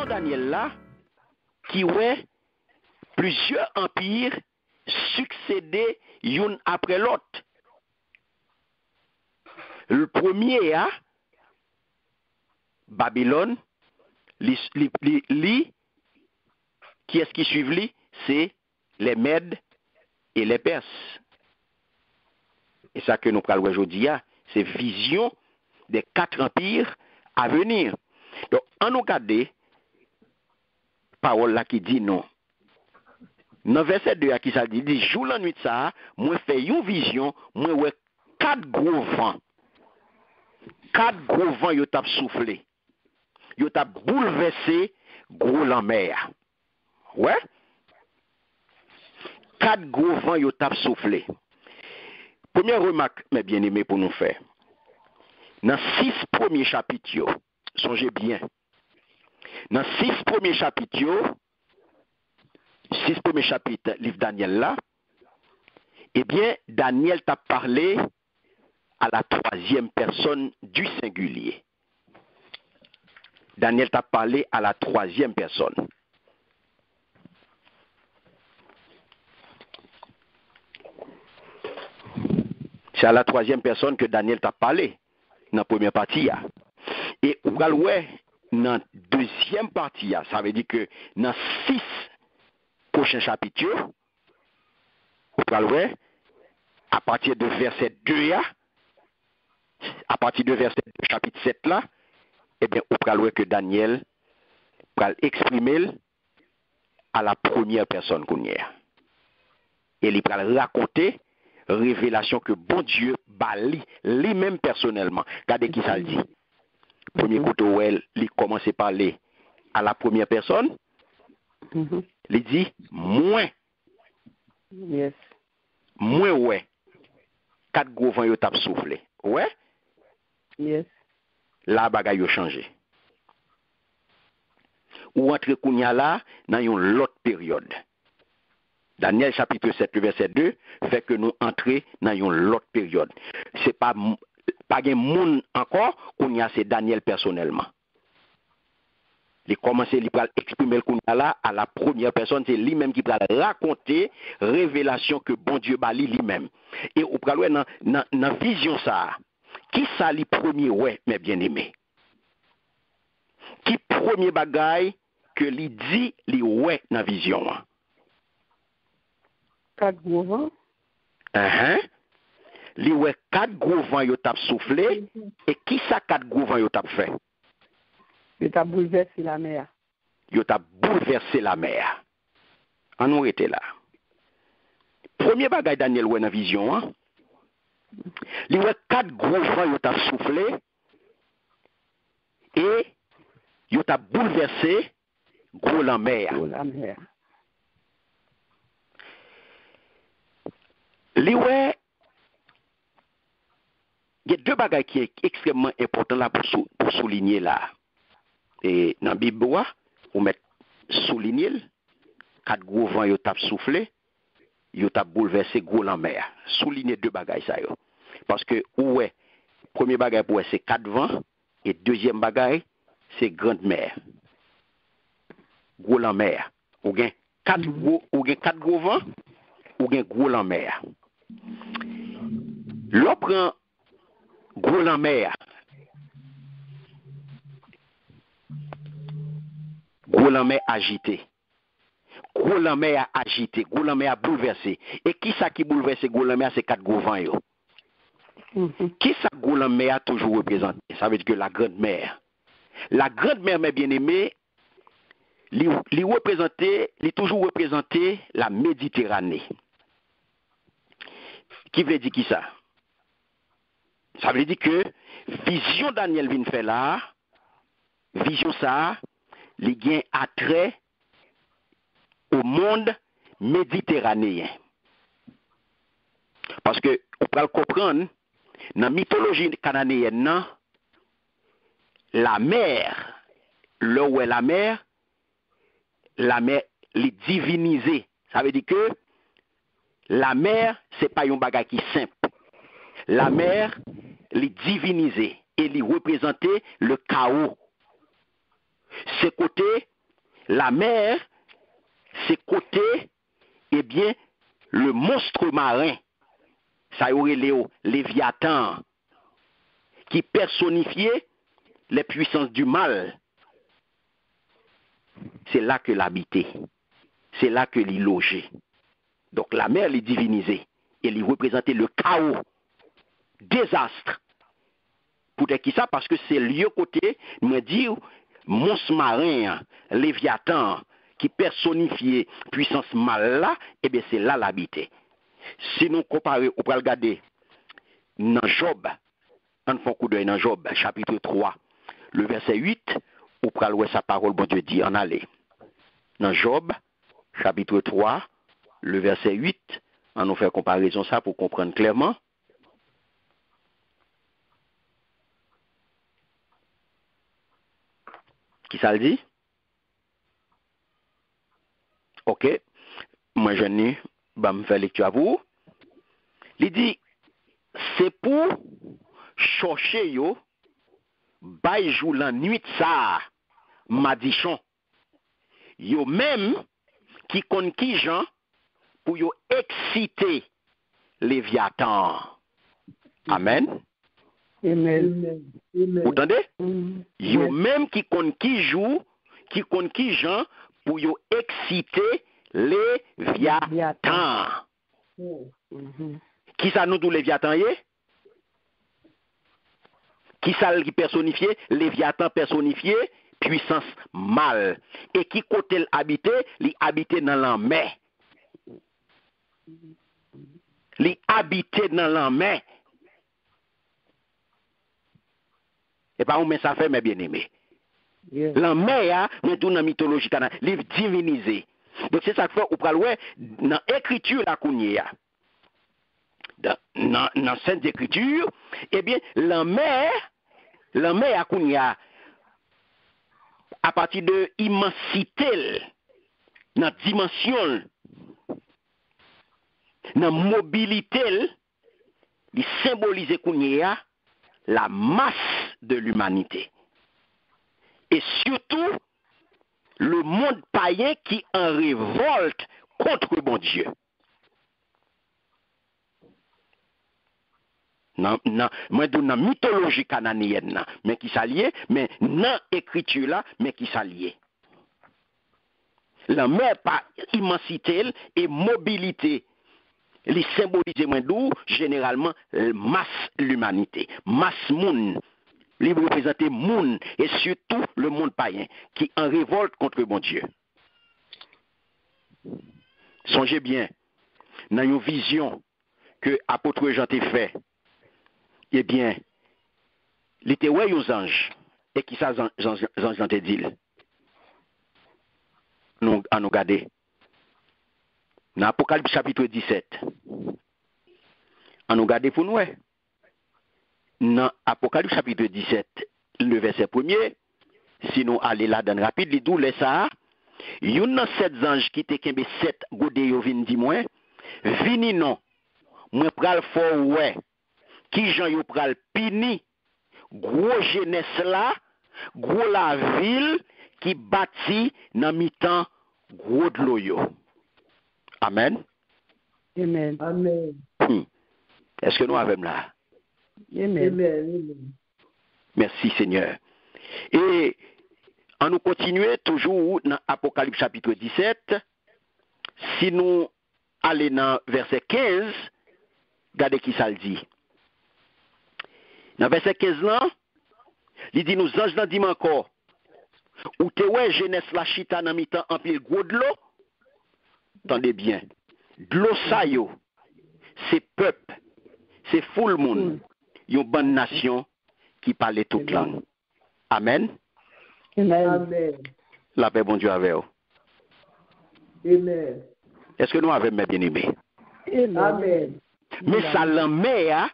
vision Daniel là, qui ouais plusieurs empires succéder l'un après l'autre. Le premier a Babylone, qui est-ce qui suit lui? C'est les Mèdes et les Perses. Et ça que nous parlons aujourd'hui, c'est vision des 4 empires à venir. Donc, en nous regarder, parole là qui dit non. Dans verset 2, qui ça dit, jour la nuit de ça, moi fais une vision, moi ouais 4 gros vents. 4 gros vents yo t'a soufflé. Yo t'a bouleversé gros la mer. Ouais? 4 gros vents yo t'a soufflé. Première remarque, mes bien-aimés, pour nous faire. Dans 6 premiers chapitres, songez bien. Dans 6 premiers chapitres, 6 premiers chapitres, livre Daniel là, eh bien, Daniel t'a parlé à la 3e personne du singulier. Daniel t'a parlé à la 3e personne. C'est à la 3e personne que Daniel t'a parlé dans la première partie. Et dans la 2e partie, ça veut dire que dans 6 prochains chapitres, à partir de verset 2, à partir de verset 2, chapitre 7 là, eh bien, on va que Daniel va exprimer à la première personne qu'on y a. Et il va raconter révélation que bon Dieu bali lui-même personnellement. Regardez qui ça le dit. Premier coup où il commence à parler à la première personne. Il dit moins. Yes. Moins ouais. 4 gros vents yo tap soufflé. Ouais? Yes. La bagay yo changé. Ou entre kounya là dans une autre période. Daniel chapitre 7 verset 2 fait que nous entrer dans une autre période. C'est pas gen moun encore kounya c'est Daniel personnellement. Il commence il va exprimer le kounya là à la première personne, c'est lui-même qui va raconter révélation que bon Dieu bali lui-même. Et au pral dans vision ça. Qui ça li premier ouais mes bien-aimés? Qui premier bagay que li dit li ouais dans vision? 4 gros vents. Li ouais 4 gros vents yo tap soufflé et qui ça 4 gros vents yo tap fait? Yo t'a bouleversé la mer. Yo tap bouleversé la mer. On nous était là. Premier bagay Daniel ouais dans vision li ouais 4 gros vents yo tap soufflé et yo t'a bouleversé gros la mer. Li ouais il y a 2 bagages qui est extrêmement important là pour souligner là. Et dans la Bible, on met souligner 4 gros vents yo tap soufflé, yo tap bouleversé gros la mer. Souligner 2 bagages ça yo. Parce que ouais, premier bagage pour c'est 4 vents et deuxième bagage c'est grande mer. Gros la mer. Ou gen 4 gros vents ou gen gros la mer. L'on prend gros la mer. Gros la mer agité. Gros la mer agité. Gros la mer bouleversé. Et qui ça qui bouleverse gros la mer? C'est 4 gros vents yo. Qui ça gros la mer a toujours représenté? Ça veut dire que la grande mer. La grande mer, mes bien-aimés, li toujours représenté la Méditerranée. Qui veut dire qui ça? Ça veut dire que vision Daniel vient faire là, vision ça, li gen attrait au monde méditerranéen. Parce que on peut le comprendre, dans la mythologie cananéenne, la mer, là où est la mer est divinisée. Ça veut dire que la mer, c'est pas un bagage qui simple. La mer, est divinisée et elle représentait le chaos. Ce côté la mer, c'est côté, eh bien, le monstre marin, ça y aurait Léo, Léviathan, qui personnifiait les puissances du mal. C'est là que l'habitait. C'est là que l'y logeait. Donc la mer l'est divinisée. Elle y représentait le chaos, désastre. Pour qui ça? Parce que c'est lieu côté, me dit, monstre marin, Léviathan, qui personnifiait puissance mal là, eh bien c'est là l'habité. Si nous comparons, on peut regarder dans Job, on fait un coup d'œil dans Job, chapitre 3, le verset 8, on peut voir sa parole, bon Dieu dit, en aller. Dans Job, chapitre 3, le verset 8, on nous fait comparaison ça pour comprendre clairement. Qui ça le dit? Ok. Moi, je n'ai pas me faire lecture à vous. Il dit, c'est pour chercher yo, bay jou la nuit ça, madichon. Yo même, qui kon ki jan, pour yo exciter Léviathan. Amen. Amen. Vous entendez? Yo Yes. même qui kon ki jou, qui kon ki jan, pour yo exciter Léviathan. Mhm. Qui ça nous tout Léviathan y est? Qui ça qui personnifié? Léviathan personnifié, puissance mal. Et qui côté l'habité? L'habité dans la mer. L'habité dans la mer. Et pas où mais ça fait mes bien-aimés. Yes. La mer, mais tout dans la mythologie, livre divinisé. Donc c'est ça que fait, ou pral ouais, dans l'écriture la kounye a. Dans Sainte Écriture, eh bien, la mer à Kounia, à partir de immensité, dans dimension, dans mobilité, il symbolise Kounia la masse de l'humanité. Et surtout, le monde païen qui en révolte contre bon Dieu. Moi, dans la mythologie cananéenne, mais qui s'allie, mais dans l'écriture là, mais qui s'allie. La mer par immensité et mobilité, les symbolise moins d'où généralement masse l'humanité, masse monde, les représenter monde et surtout le monde païen qui en révolte contre bon Dieu. Songez bien, dans une vision que l'apôtre Jean t'a fait. Eh bien, il était ouais aux anges. Et qui ça, Jean te dit? Nous regarder. Dans Apocalypse chapitre 17. On nous regarder pour nous. Dans Apocalypse chapitre 17, le verset 1er, si nous allons là dans rapide, il dit ça. Il y a 7 anges qui te kembe 7 godé yo vin di moi. Vini non. Moi pral fort ouais. Qui Jean yo pral pini, gros jeunesse là, gros la ville qui bâti dans mi-temps gros de l'eau yo. Amen. Amen. Amen. Est-ce que nous avons là? Amen. Amen. Merci Seigneur. Et on nous continue toujours dans Apocalypse chapitre 17. Si nous allons dans verset 15, regardez qui ça le dit. Dans verset 15 là, il dit nous anges dans dit encore, ou te ouais jeunesse la chita dans mi-temps en pile gros de l'eau. Attendez bien. De l'eau ça yo, c'est peuple, c'est full monde, une bonne nation qui parle toute langue. Amen. Amen. Amen. La paix bon Dieu avec vous. Amen. Est-ce que nous avons mes bien-aimés? Amen. Mais ça l'emmène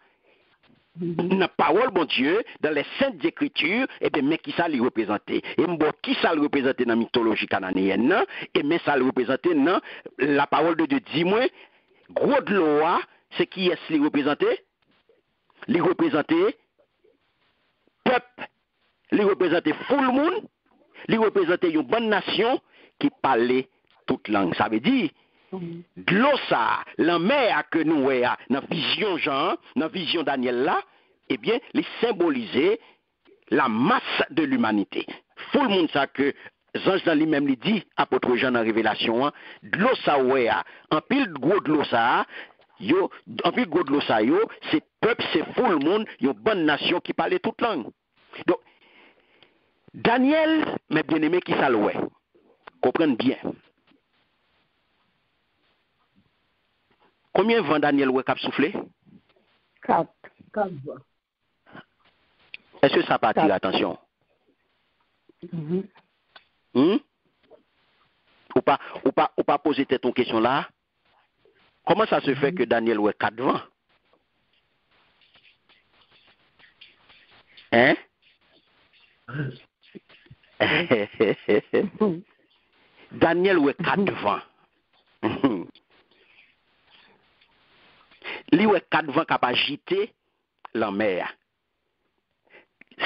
la parole, bon Dieu, dans les saintes écritures, et bien, mais qui ça lui représentait? Et bon, qui ça lui représentait dans la mythologie cananéenne, et mais ça lui représentait dans la parole de Dieu. Dis-moi, gros de l'eau, c'est qui est-ce qui représentait? Lui représentait peuple, lui représentait full monde, lui représentait une bonne nation qui parlait toute langue. Ça veut dire, de l'eau ça, la mer que nous voyons dans la vision Jean, dans la vision Daniel là, eh bien, les symboliser la masse de l'humanité. Tout le monde sait que Ange dans lui-même lui dit, apôtre Jean dans Révélation, de l'eau ça ouais, en pile gros de l'eau ça, yo, en pile gros de l'eau ça yo, c'est peuple, c'est tout le monde, une bonne nation qui parle toute langue. Donc, Daniel, mes bien-aimés qui ça le ouais, comprennent bien. Combien de vent Daniel ouais cap soufflé? 4. Est-ce que ça pas attirer l'attention? Ou pas poser ton question là? Comment ça se fait que Daniel ouais 4 vents? Hein? Daniel ouais 4 vents. Li ouais 4 vents qui a agité la mer.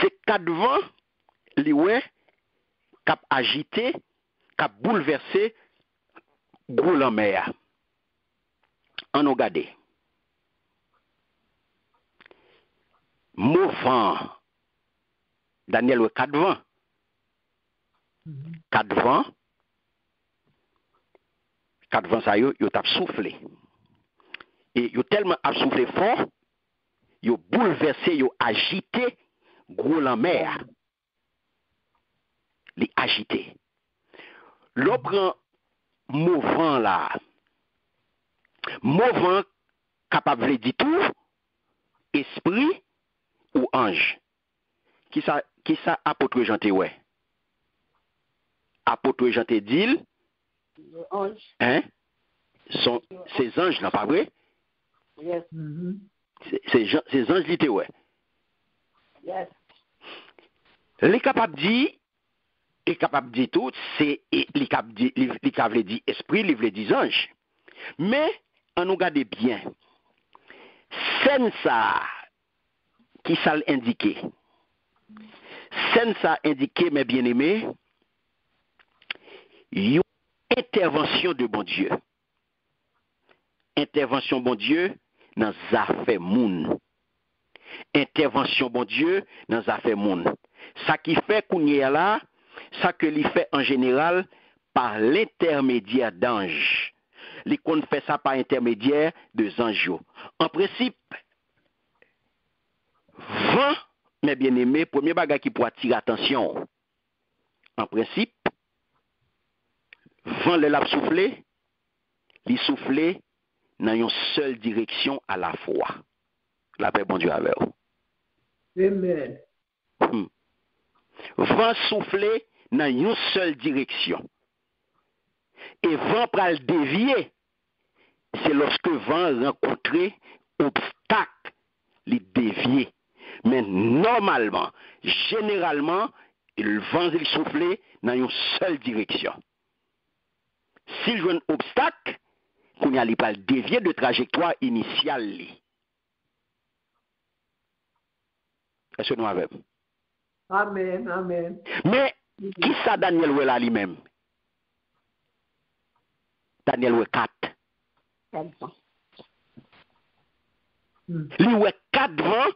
C'est 4 vents li ouais qui a agité, qui a bouleversé gros la mer. On regarde. Mouvant. Daniel ouais 4 vents. 4 vents. 4 vents ça yo t'a soufflé. Et yo tellement a soufflé fort, yo bouleversé, yo agité gros la mer. Li agité. L'on prend mouvant là. Mouvant capable de dire tout, esprit ou ange. Qui ça apôtre Jean te ouais? Apôtre Jean te dit, hein? Ces anges là, pas vrai? Yes. Ces anges li te ouais. Yes. Les capable de dire tout, c'est les capable de dire esprit, les veut dire ange. Mais on nous regarde bien. Scène ça qui ça l'indiqué. Scène ça indiqué mes bien-aimés, une intervention de bon Dieu. Intervention bon Dieu dans les affaires moun. Intervention bon Dieu dans les affaires moun. Ça qui fait qu'on y est là, ça que l'il fait en général par l'intermédiaire d'anges. L'icône fait ça par intermédiaire de anges. En principe, vent, mes bien-aimés, premier bagage qui pourra attirer attention. En principe, vent le l'a soufflé, il soufflé dans une seule direction à la fois. La paix bon Dieu avec vous. Amen. Vent soufflé dans une seule direction. Et vent pral dévier, c'est lorsque vent rencontre obstacle, il dévier. Mais normalement, généralement, le vent il souffle dans une seule direction. S'il joue un obstacle, qu'on y a pas dévier de trajectoire initiale. Est-ce que nous avons? Amen. Amen. Mais qui ça Daniel ouais là lui-même? Daniel ouais 4. 4 vents. Lui ouais 4 vents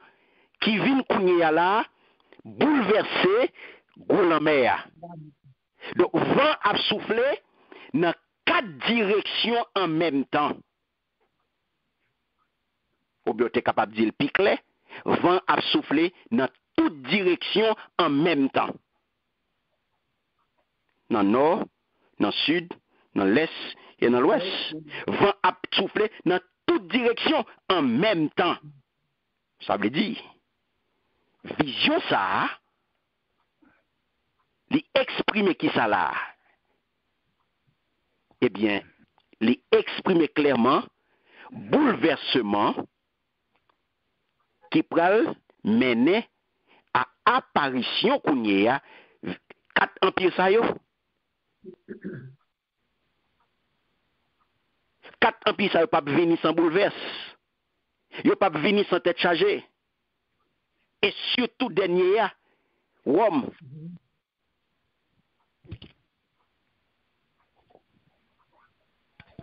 qui viennent kounya là bouleverser la mer. Donc vent a soufflé dans 4 directions en même temps. Ou bien tu es capable de dire le picle, vent a soufflé dans toutes directions en même temps. Dans le nord, dans le sud, dans l'est et dans l'ouest. Vent a soufflé dans toutes directions en même temps. Ça veut dire, vision ça, les exprimer qui ça là, eh bien, les exprimer clairement, bouleversement qui pral mener à apparition qu'on y a 4 empires ça yo. 4 empires ça yo pas venir sans bouleverse. Yo pas venir sans tête chargée. Et surtout dernier Rome.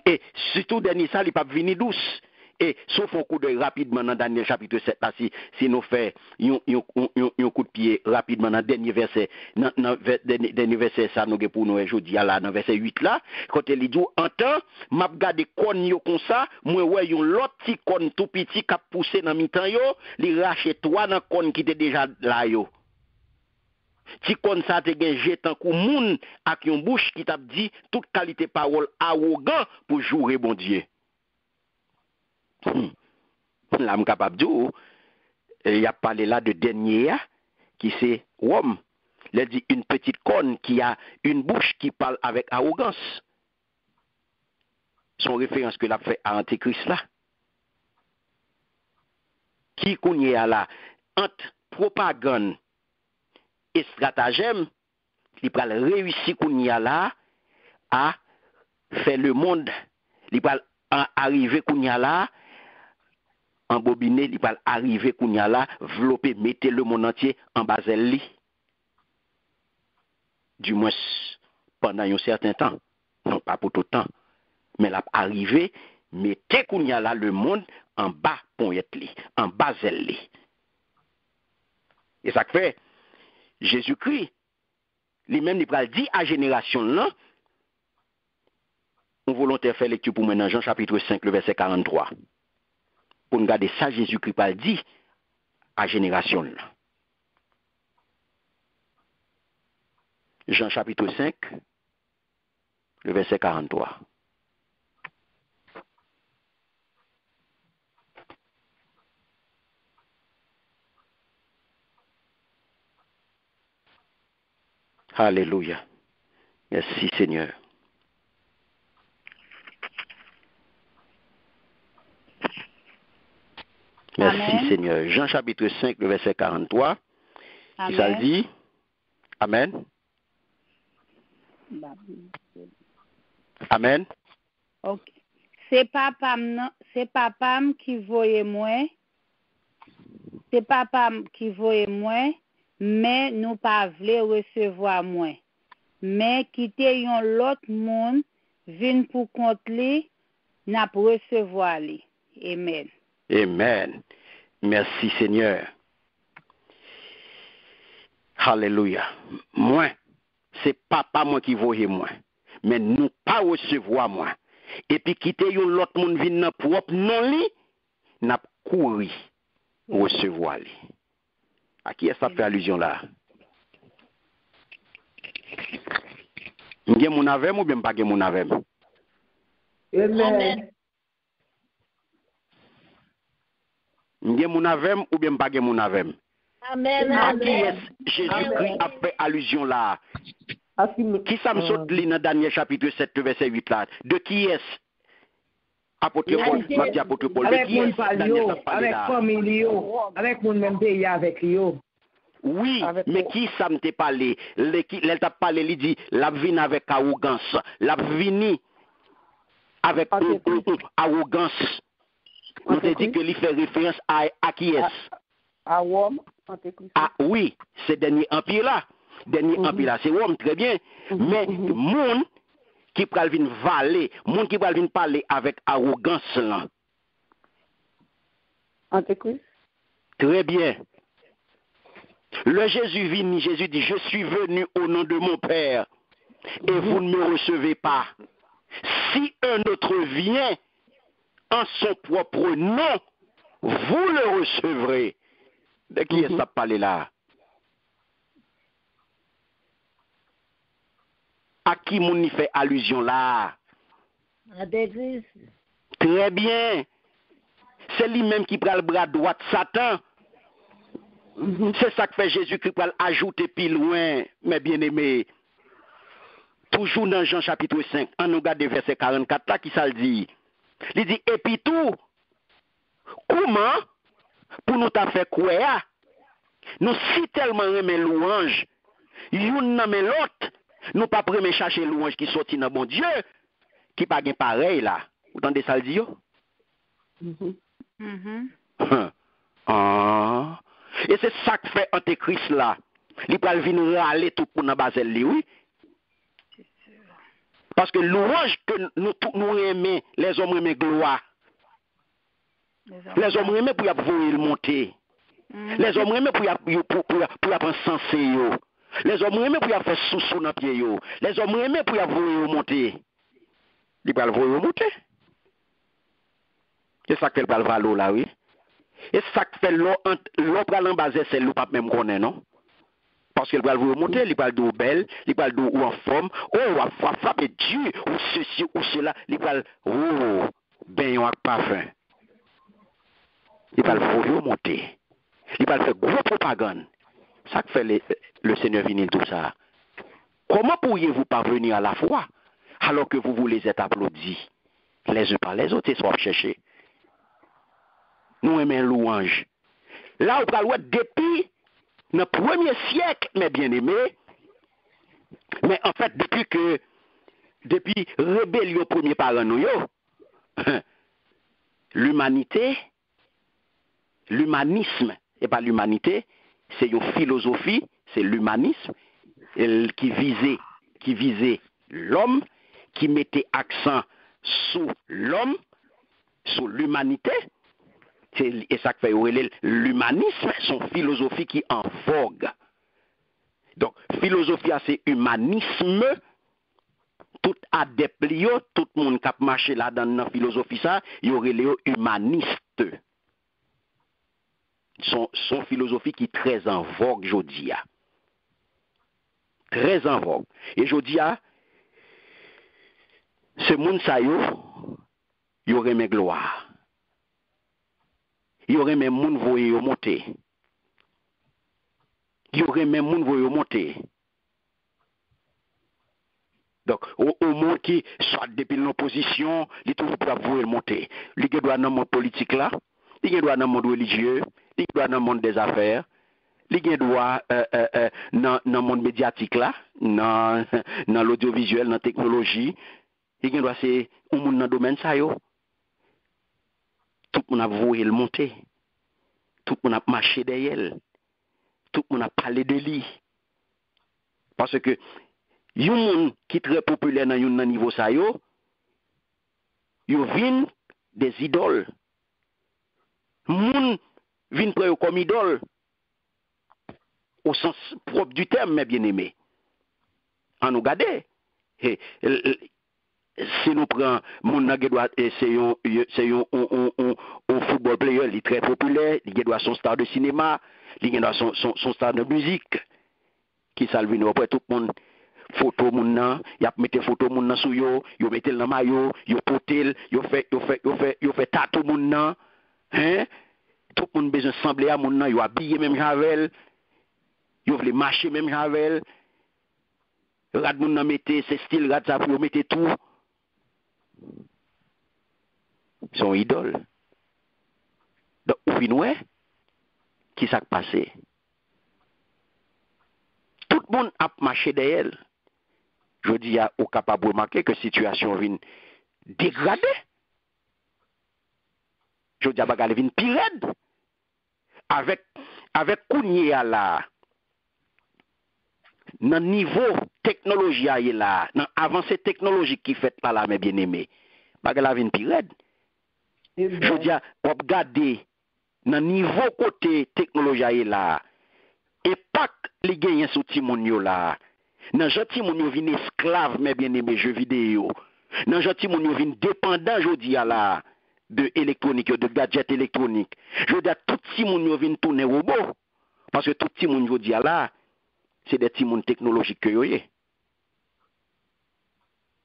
Et surtout, dernier ça, il pas venir douce. Et sauf un coup d'œil rapidement dans Daniel chapitre 7, là, si nous faisons un coup de pied rapidement dans le dernier verset, dernier verset, ça nous pour nous aujourd'hui, là, dans verset 8 là, quand il dit, en temps, m'a regardé kon yo comme ça, moi, ouais, yon l'autre petit kon tout petit qui a poussé dans mi-temps yo, li rache toi dans kon qui était déjà là yo. Ti kon ça te gen jetan kou moun ak yon bouche qui t'a dit toute qualité parole arrogant pour jouer bon Dieu. Là, je suis capable de dire, il a parlé là de dernier, qui c'est homme. Il a dit une petite corne qui a une bouche qui parle avec arrogance. Son référence que l'a fait à Antéchrist là. Qui connaît là, entre propagande et stratagème, il va réussir là à faire le monde. Il va arriver là embobiné, il va arriver kounya là, envelopper, mettre le monde entier en bazel. Du moins, pendant un certain temps. Non, pas pour tout le temps. Mais là, arriver, mettre kounya là le monde en bas, en bazel. Et ça fait, Jésus-Christ, lui-même, il va dire à la génération là, on volontaire faire lecture pour maintenant, Jean chapitre 5, le verset 43. Pour nous garder ça, Jésus-Christ parle dit à génération là. Jean chapitre 5, le verset 43. Alléluia. Merci Seigneur. Merci Amen. Seigneur. Jean chapitre 5, le verset 43. Amen. Et ça le dit. Amen. Amen. Ok. C'est papam qui voyait moi. C'est papam qui voyait moi, mais nous pas voulons recevoir moi. Mais quitter yon l'autre monde, vin pour compte li, n'a pour recevoir li. Amen. Amen. Merci Seigneur. Alléluia. Moi, c'est papa moi qui voyait moi. Mais nous pas recevoir moi. Et puis quitter yon l'autre monde vin nan propre non li, n'a couru recevoir li. À qui est-ce que ça fait allusion là? M'gen moun avem ou bien m'pa gen moun avem? Amen. M'gen moun avem ou bien m'pa gen moun avem? Amen. À qui est-ce Jésus-Christ a fait allusion là? Qui ça me saute li dans Daniel chapitre 7 verset 8 là? De qui est-ce? Apôtre Paul, m'a dit apôtre Paul, de Avec qui mon est-ce Daniel a parlé avec là? famille, avec mon même pays avec yo. Oui, Avec mais moi. qui ça me t'a parlé? Elle t'a parlé, il dit, la vini avec arrogance. La vini avec arrogance. On te dit que lui fait référence à qui est-ce? À Rome, Antéchrist. Ah oui, c'est dernier empire là. Dernier empire là, c'est Rome, très bien. Mais monde qui pral vin valer, monde qui pral vin parler avec arrogance là. Antéchrist. Très bien. Le Jésus vient, Jésus dit, je suis venu au nom de mon Père et vous ne me recevez pas. Si un autre vient en son propre nom, vous le recevrez. De qui est-ce que ça parle là? À qui mon y fait allusion là? Antéchrist. Très bien. C'est lui-même qui prend le bras droit de Satan. C'est ça que fait Jésus qui va ajouter plus loin, mes bien-aimés. Toujours dans Jean chapitre 5, on nous regarde verset 44 là qui ça le dit. Il dit, et puis tout, comment pour nous t'a fait quoi? Nous si tellement aimer louange, yon nan men l'autre, nous pas prêt chercher louange qui sorti dans bon Dieu, qui pas gen pareil là. Vous entendez ça le dit yo? Ah. Et c'est ça que fait Antéchrist là. Il va venir râler tout pour dans bazel li, oui. Parce que louange que nous aimons, les hommes aiment gloire. Les hommes aiment pour y avoir le monter. Les hommes aiment pour y avoir sensé. Les hommes aiment pour y avoir sous dans pied. Les hommes aiment pour y avoir monter. Ils va le voir monter. C'est ça qu'elle va le valoir là, oui. Et ça que fait l'autre en bas, c'est le pas même connaît, non? Parce qu'elle va le monter, il va le dire belle, il va le dire ou en forme, oh, ou frapper Dieu, ou ceci, ou cela, il va le ben avec parfum. Il va le voir monter. Il va le faire gros propagande. Ça que fait le Seigneur vinyle tout ça. Comment pourriez-vous parvenir à la foi alors que vous voulez être applaudis les uns par les autres et soit chercher? Nous aimons louange. Là, on parle depuis le premier siècle, mes bien-aimés, mais en fait, depuis rébellion premier parent nous, l'humanisme, et pas l'humanité, c'est une philosophie, c'est l'humanisme qui visait l'homme, qui mettait accent sur l'homme, sur l'humanité. Et ça fait l'humanisme, son philosophie qui est en vogue. Donc, philosophie, c'est humanisme. Tout adepte, tout le monde qui a marché là dans la philosophie, ça, il y aurait les humanistes. Son philosophie qui est très en vogue, je dis. Très en vogue. Et je dis, ce monde, ça, il y aurait mes gloires. Il y aurait même moun voye monter. Il y aurait même moun voye monter. Donc, au monde qui soit depuis l'opposition, il toujours pour voyer monter. Il doit dans le monde politique là, il doit dans le monde religieux, il doit dans le monde des affaires, il doit dans le monde médiatique là, dans l'audiovisuel, dans la technologie, il doit c'est un monde dans le domaine ça yo. Tout le monde a voulu le monter. Tout le monde a marché derrière. Tout le monde a parlé de lui. Parce que, il y a un monde qui est très populaire dans un niveau ça, il vient des idoles. Moun vient près comme idole. Au sens propre du terme, mes bien-aimés. En nous garder. Si nous prenons mon c'est un football player, il est très populaire, il doit son star de cinéma, il doit son star de musique, qui salve après tout le monde. Photo moun nan, y a mette photo moun nan sou yo mette dans maillot, yo potel, yo fait tatou moun nan, hein? Tout le monde besoin sembler à moun nan, yo habillé même javel, yo vle marcher même javel. Rad moun nan mette, c'est style rad ça pour mette tout. Son idole. Donc, ou finoué, qui s'est passé? Tout le monde a marché derrière. Je dis à au capable de remarquer que la situation vient dégradée. Je dis à bagarre vient pire. Avec Kounia là, dans le niveau technologie là, dans l'avancée technologique qui fait là, mes bien-aimés, bagarre vient pire. Je dis à regarder dans le niveau côté technologie là, et pas les gagnants sous Timonio là. Dans gentil moun yo vin esclave mes bien-aimés jeux vidéo. Dans gentil moun yo vin dépendant jodi là de électronique, de gadgets électroniques. Je dis à tout ti moun yo vin tourner robot parce que tout ti moun jodi là c'est des ti moun technologiques que yo yé.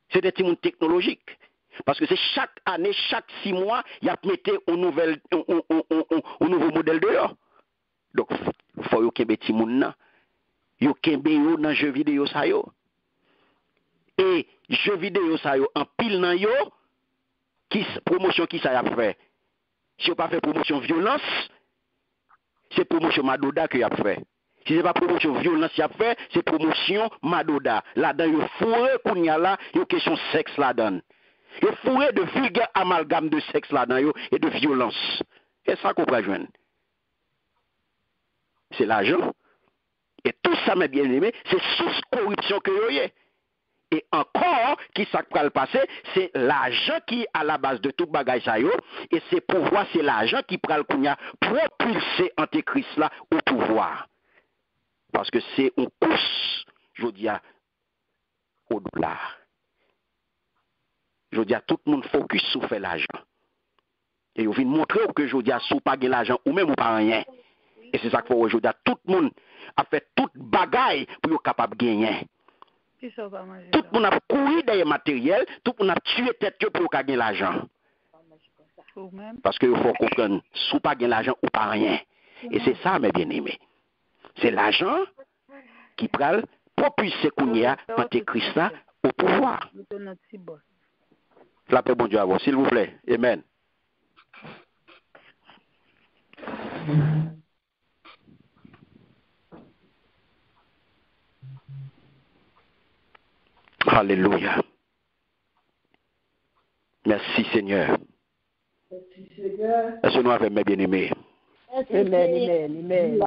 C'est des ti moun technologiques parce que c'est chaque année, chaque 6 mois, il y a metté un nouveau modèle dehors. Donc faut yo kembe ti moun nan. Yo kembe yo dans jeux vidéo ça yo. Et jeux vidéo ça yo en pile nan yo qui promotion qui ça y a fait. Si on pas fait promotion violence, c'est promotion Madoda que y a fait. Si c'est pas promotion violence y a fait, c'est promotion Madoda. Là-dedans yo fourré kounya là, yo question sexe là-dedans. Yo fourré de vulgaire amalgame de sexe là-dedans yo et de violence. Et ça qu'on peut joindre. C'est l'argent. Et tout ça, mes bien-aimés, c'est sous corruption que vous avez. Et encore, qui ça va le passer, c'est l'argent qui est à la base de tout bagage ça yo, et c'est pouvoir, c'est l'argent qui prend le kounya propulser Antéchrist là au pouvoir. Parce que c'est une course, je dis au dollar. Je dis tout le monde focus sur faire l'argent. Et vous venez montrer que je dis sous pas l'argent ou même ou pas rien. Et c'est ça qu'il faut aujourd'hui. Tout le monde a fait toute bagaille pour être capable de gagner. Tout le monde a couru derrière matériel, tout le monde a tué tête pour gagner l'argent. Parce qu'il faut comprendre, sous pas gagner l'argent ou pas rien. Et c'est ça, mes bien-aimés. C'est l'argent qui prend propulser Kounia Antéchrist au pouvoir. La paix, bon Dieu, à vous, s'il vous plaît. Amen. Alléluia. Merci Seigneur. Est-ce que nous avons mes bien-aimés? Amen.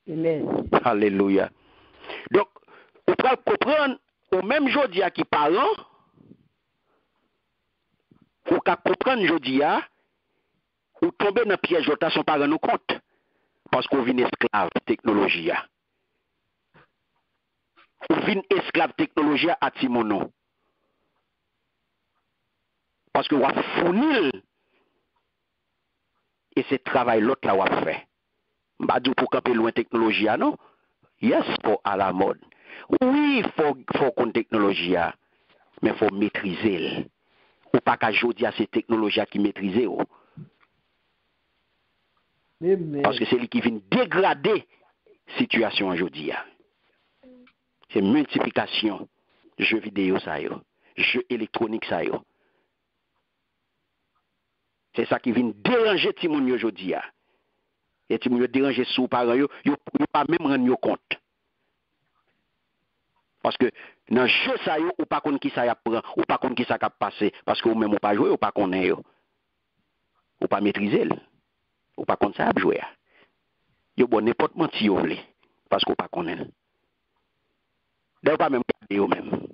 Amen. Alléluia. Donc, on peut comprendre au même jour qui parle, ou qu'à comprendre aujourd'hui, ou tomber dans le piège de son pas nous compte. Parce qu'on vient esclave technologie. On vient esclave technologie à Timono. Parce que on va fournir et c'est travail l'autre là on va faire. Pas du pour camper loin technologie non. Yes, faut à la mode. Oui, faut qu'on technologie mais faut maîtriser. Ou pas qu'à jodi à ces technologies qui maîtriser. Parce que c'est lui qui vient dégrader la situation aujourd'hui. C'est multiplication. Jeux vidéo, ça yo. Jeux électroniques, ça yo. C'est ça qui vient déranger Timoun aujourd'hui. Et Timoun déranger sous parents, yo pas même rendre compte. Parce que dans le jeu, ça yo, ou pas qui ça y apprend, ou pas qui ça cap passer. Parce que ou même ou pas jouer, ou pas connaît yo. Ou pas maîtriser. Ou pas qu'on ça jouer. Yo bon n'importe menti yo vle. Parce qu'on pas connaît. D'ailleurs pas même garder yo même.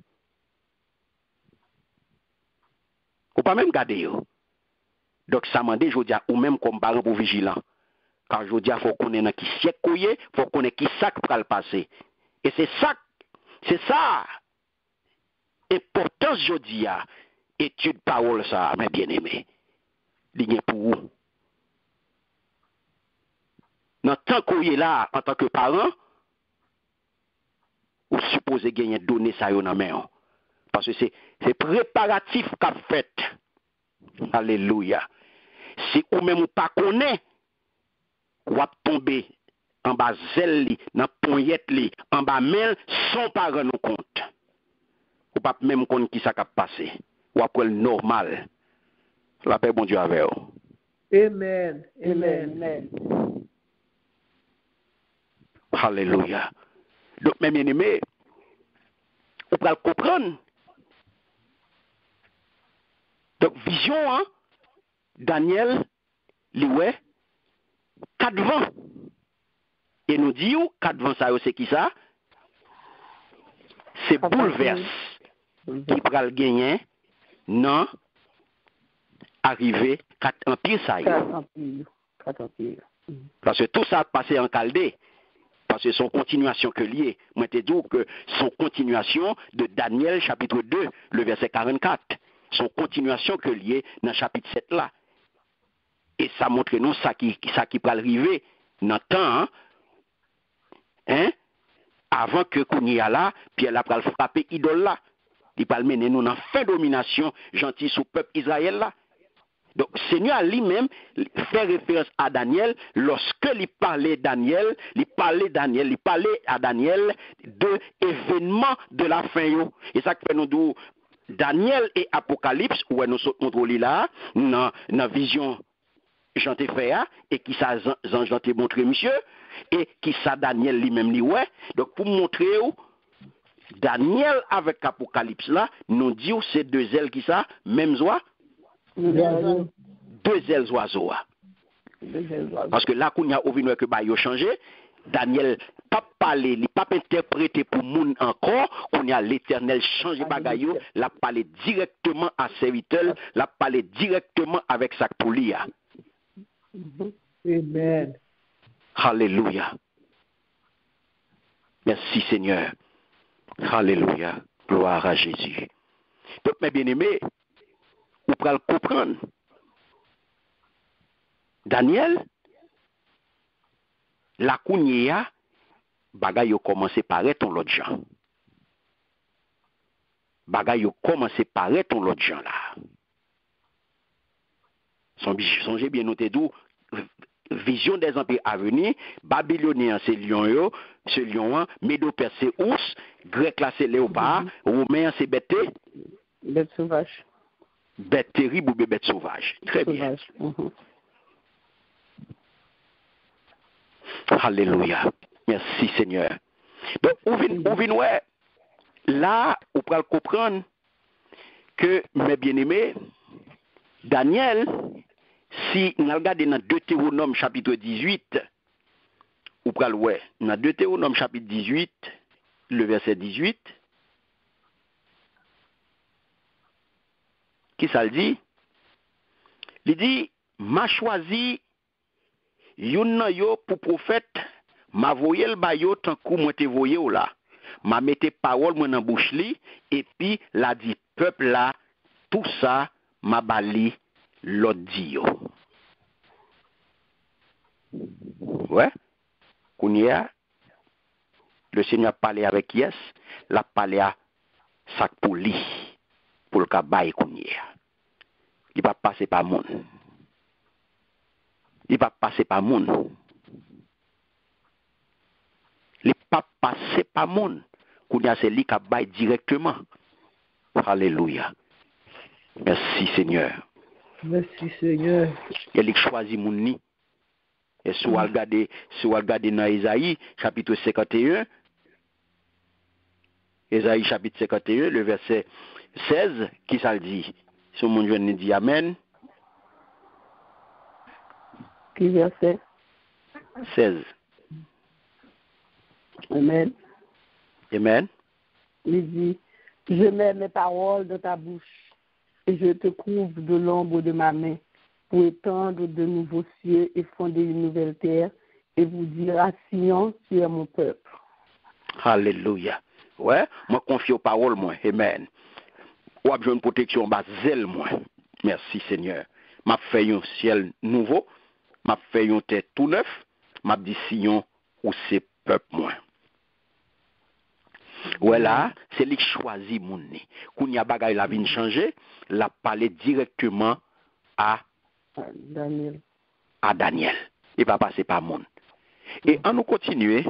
Ou pas même garder yo. Donc ça m'a dit je dis ou même comme parent pour vigilant. Quand je dis faut connaître dans qui siècle koyé, faut connaître qui ça qui va le passer. Et c'est ça importance je dis étude parole ça mes bien-aimés. Ligne pour vous. Dans tant qu'on est là en tant que parent, ou supposé gagner donner ça dans main. Parce que c'est préparatif qu'a fait. Alléluia. Si ou même ou pas connaît, ou va tomber en bas zèle dans poignette li, en bas main sans pas rendre compte. Ou pas même compte qui ça cap passer. Ou après le normal. La paix bon Dieu avec vous. Amen. Alléluia. Donc, mes bien-aimés, vous pouvez comprendre. Donc, vision, hein, Daniel, lui, 4 vents. Et nous disons, 4 vents, ça, c'est qui ça? C'est bouleverse qui va le gagner, non, arriver 4 empires, ça y est. Parce que tout ça a passé en Chaldée. Parce que son continuation que lié. Moi, je te dis que son continuation de Daniel chapitre 2, le verset 44. Son continuation que lié dans le chapitre 7 là. Et ça montre nous ça qui peut arriver dans le temps, hein, avant que Kounia là, puis elle a frappé idole là. Il va mener nous dans fin domination gentil sous peuple Israël là. Donc, Seigneur lui-même fait référence à Daniel lorsque il parlait à Daniel de événements de la fin. Et ça fait nous dire Daniel et Apocalypse, où nous sommes là, dans la vision j'en fait, et qui ça j'en t'ai montré, monsieur, et qui ça Daniel lui-même lui, ouais. Donc, pour montrer, Daniel avec Apocalypse là, nous disons c'est 2 ailes qui ça, même joie. 2 ailes oiseaux. Parce que là, qu'on a oublié que bah yo changé, Daniel pas parlé, il pas interprété pour moun encore, qu'on y a l'Éternel changer bagay yo, l'a parlé directement à serviteur, l'a parlé directement avec sa poulia. Amen. Alléluia. Merci Seigneur. Alléluia. Gloire à Jésus. Donc mes bien-aimés, vous pouvez le comprendre. Daniel, la kounya, bagay yo commencé par ton l'autre gens. Bagay yo commencé par ton l'autre gens là. Songez bien noté d'où vision des empires à venir, babylonien c'est lion, ce lion, médo-perse c'est ours, grec là c'est léopard, roumain c'est bête. Bête sauvage. Bête terrible ou bête sauvage. Très bien. Alléluia. Merci Seigneur. Donc, ouais, là, on peut comprendre que, mes bien-aimés, Daniel, si nous regardons dans Deutéronome chapitre 18, ou pral ouais, dans Deutéronome chapitre 18, le verset 18, qui ça le dit? Il dit, m'a choisi yon nan yo pour prophète, m'a voyé le bayo tant kou moi te voyé ou là. M'a mette parole moi dans bouche li, et puis la dit peuple là, tout ça m'a bali l'autre dit yo. Ouais. Kounia, le Seigneur a parlé avec Yes, l'a parlé à sac pour lui, pour le kabay Kounia. Il va passer par monde. Il va passer par monde. Il va passer par monde. Kounia c'est lui qui baille directement. Alléluia. Merci Seigneur. Merci Seigneur. Il a choisi mon ni. Et si vous regardez dans Isaïe, chapitre 51, Isaïe chapitre 51, le verset 16, qui ça le dit? Si mon jeune dit Amen. Qui verset? 16. Amen. Amen. Il dit, je mets mes paroles dans ta bouche et je te couvre de l'ombre de ma main pour étendre de nouveaux cieux et fonder une nouvelle terre et vous dire à Sion, tu es mon peuple. Alléluia. Ouais, moi confie aux paroles, moi. Amen. Ou a besoin de protection, bah zèle, moi. Merci Seigneur. M'a fait un ciel nouveau, m'a fait un terre tout neuf, m'a dit Sion ou c'est peuple, moi. Ouais là, c'est lui qui choisit mon nez. Quand il y a bagay la vie changer, la parler directement à Daniel. À Daniel. Il va passer par monde. Et on nous continue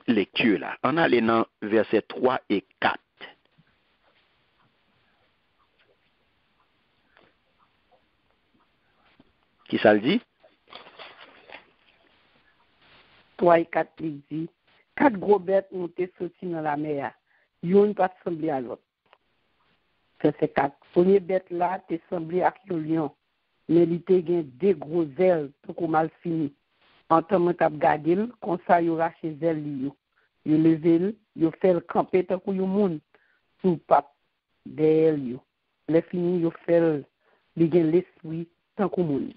lecture là. On allait dans versets 3 et 4. Qui ça le dit? 3 et 4, il dit, 4 gros bêtes ont été sorties dans la mer. Yon pas semblé à l'autre. Verset 4. Premier bête là, t'es semblé à un lion. Mais il te gen des gros ailes tout comme mal fini. En temps t'a gardé comme ça yo rache ailes li yo. Yo levé, yo fait le camper tant que yo moun sous pap derrière yo. Le fini yo fait li gen l'esprit tant que moun.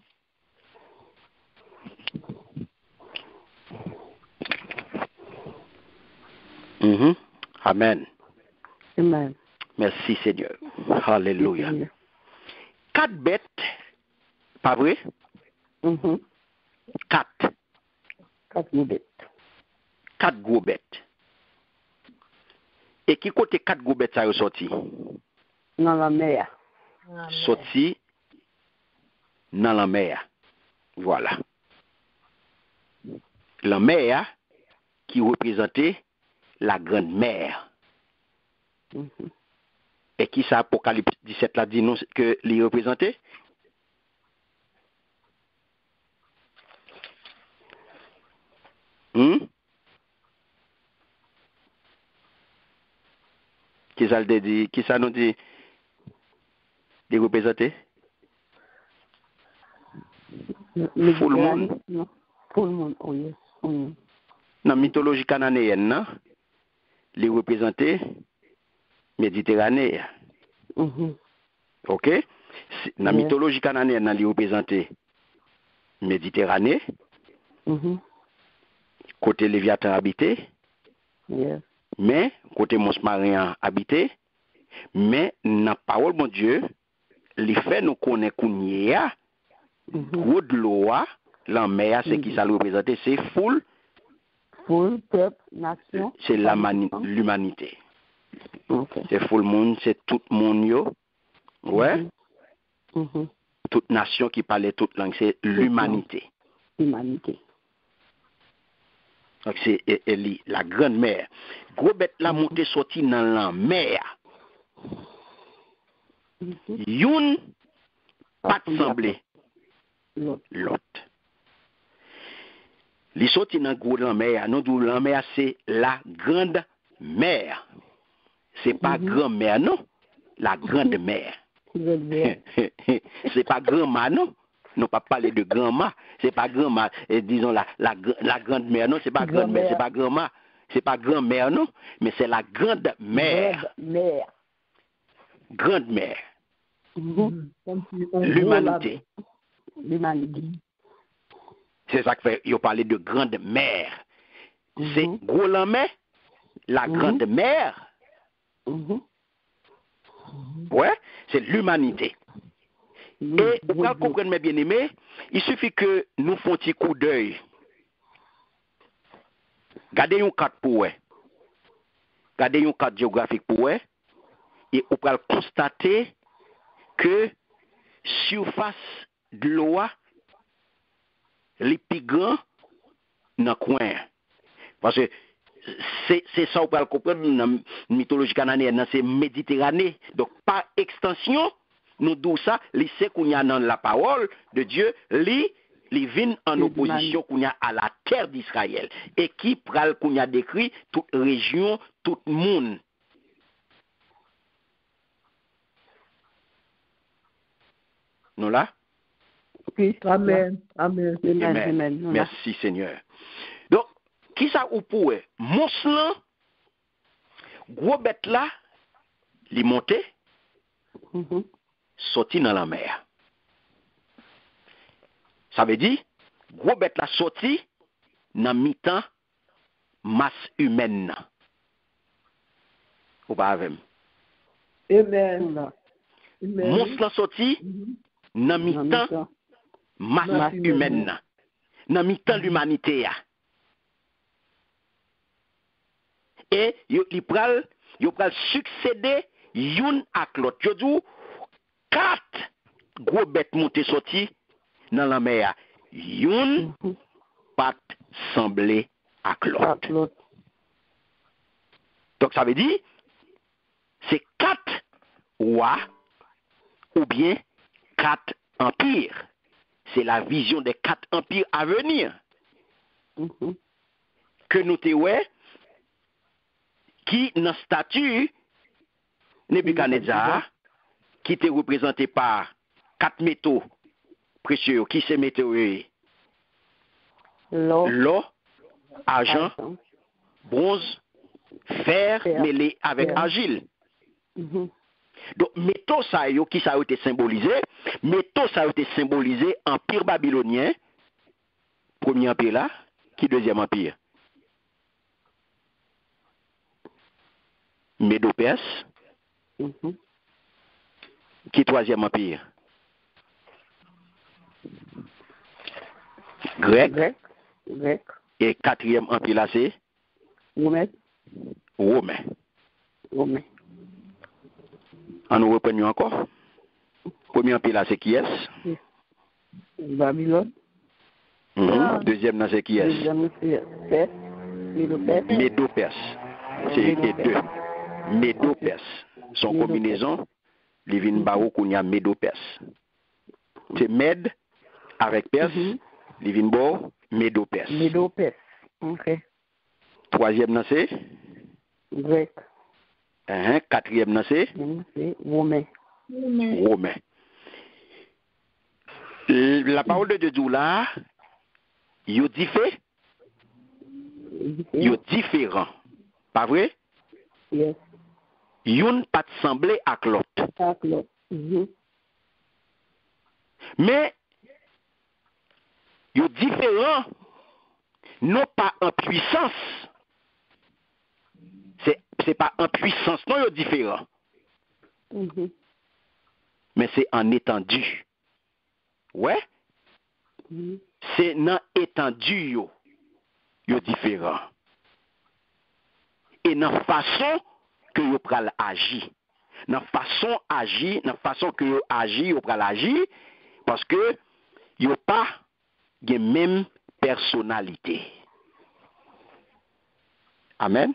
Amen. Amen. Merci Seigneur. Alléluia. 4 bêtes, pas vrai? 4. 4 gros bêtes. 4 gros bêtes. Et qui côté 4 gros bêtes ça est sorti? Dans la mer. Sorti dans la mer. Voilà. La mer qui représentait la grande mer. Et qui ça, Apocalypse 17 là dit nous que les représentait? Qui ça le dit? Qui ça nous dit? Les représenter? Full moon. Full moon, oh yes. Dans la mythologie cananéenne, les représenter Méditerranée. OK? Dans la mythologie cananéenne, les représenter Méditerranée. Côté Léviathan habité. Mais côté Mons Marin habité. Mais dans la parole de Dieu, les faits nous connaissons qu'on gros de l'eau, la mer, c'est qui ça le représente, c'est foule, peuple, nation. c'est l'humanité. Okay. C'est full monde, c'est tout le monde, yo. Ouais. Toute nation qui parle toute langue, c'est l'humanité. L'humanité. Donc c'est la grande mer. Gros bête la montée sortie dans la mer. Youn pas semblé l'autre. Les sorti dans gros la mer, non la mer c'est la grande mer. C'est pas grand mer non, la grande mer. C'est pas grand-mère non. Non pas parler de grand-mère, c'est pas grand-mère, disons la grande mère non, c'est pas grand-mère, c'est pas grand-mère, c'est pas grand-mère non, mais c'est la grande mère. Grande mère. L'humanité. C'est ça que fait, il parle de grande mère. C'est gros la mer, la grande mère. Ouais, c'est l'humanité. Et pour comprendre mes bien-aimés, il suffit que nous fassions un petit coup d'œil. Gardez une carte pour eux. Gardez une carte géographique pour eux. Et vous pouvez constater que surface de l'eau, les plus grands dans le coin. Parce que c'est ça vous pouvez comprendre dans la mythologie cananéenne, c'est Méditerranée. Donc par extension, nous disons ça, les c'est qu'on y a dans la parole de Dieu, les viennent en opposition qu'on y a à la terre d'Israël. Et qui pral qu'on y a décrit toute région, tout monde. Nous là? Oui, amen. Amen. Amen. Merci Seigneur. Donc, qui ça ou pour Monslan, gros bête là, li monté, sorti dans la mer. Ça veut dire, gros bête là sorti dans mi-temps masse humaine. Ou pas avec? Amen. Monslan sorti dans mi-temps masse humaine. Dans mi-temps l'humanité. Et il pral succéder youn ak l'autre. Je dis 4 gros bêtes montées sorties dans la mer. Youn pas semblé ak l'autre. Donc ça veut dire c'est 4 rois ou bien 4 empires. C'est la vision des 4 empires à venir. Que nous te ouais qui dans statut Nebuchadnezzar qui était représenté par 4 métaux précieux qui se métaux l'eau, argent, bronze, fer mêlé avec argile. Donc métaux ça qui ça a été symbolisé, métaux ça a été symbolisé empire babylonien, premier empire là, qui deuxième empire Médo-Perse, qui troisième empire? Grec. Et quatrième empire là c'est? Romain. On nous reprend encore. Premier empire là c'est qui est? Babylone. Deuxième là c'est qui est? Médo-Perse. C'est les deux. Médo-Perse. Son combinaison, les vins barreaux qu'on y a Médo-Perse. C'est Med avec Perse, les vins barreaux, Médo-Perse. Ok. Troisième c'est? Grec. Quatrième c'est? Romain. La parole de Dieu là, il dit fait? Yo différent. Pas vrai? Yes. Yon pas semblé avec l'autre. Avec l'autre. Mhm. Mais yo différent non pas en puissance. C'est pas en puissance, non, yo différent. Mhm. Mais c'est en étendue. Ouais? Mhm. C'est dans étendue yo différent. Et dans façon que yo pral agir. Dans façon agir, dans façon que yo agir, yo pral agir parce que yo pas gen même personnalité. Amen.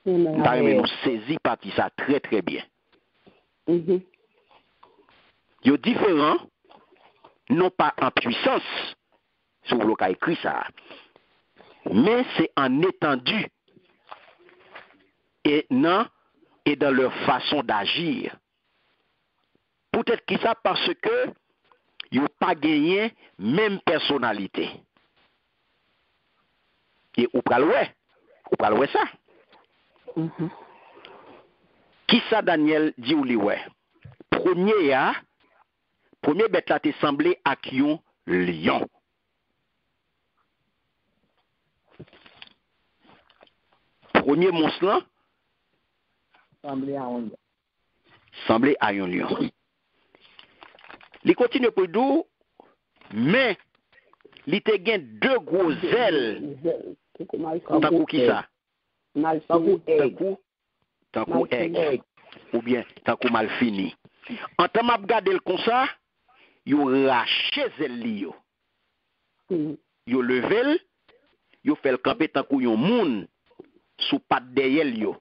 Amen. Nous saisir partie ça très très bien. Mhm. Yo différent, non pas en puissance, si vous voulez écrit ça, mais c'est en étendue et dans leur façon d'agir. Peut-être que ça parce que yo pas gagné même personnalité. Et ou pral ouais ça. Mhm. Qui ça Daniel dit ou li ouais? Premier bête là te semblé à un lion. Premier monstre là semblé à un lion. Il continue pour dire mais il te gain deux gros ailes. Tant coup qui ça? Tant coup egg. Ou bien tant coup mal fini. En temps m'a regarder le comme ça, yo raché zèl li yo. Yo level, yo fait le camper tant coup yon moun sous patte derrière yo.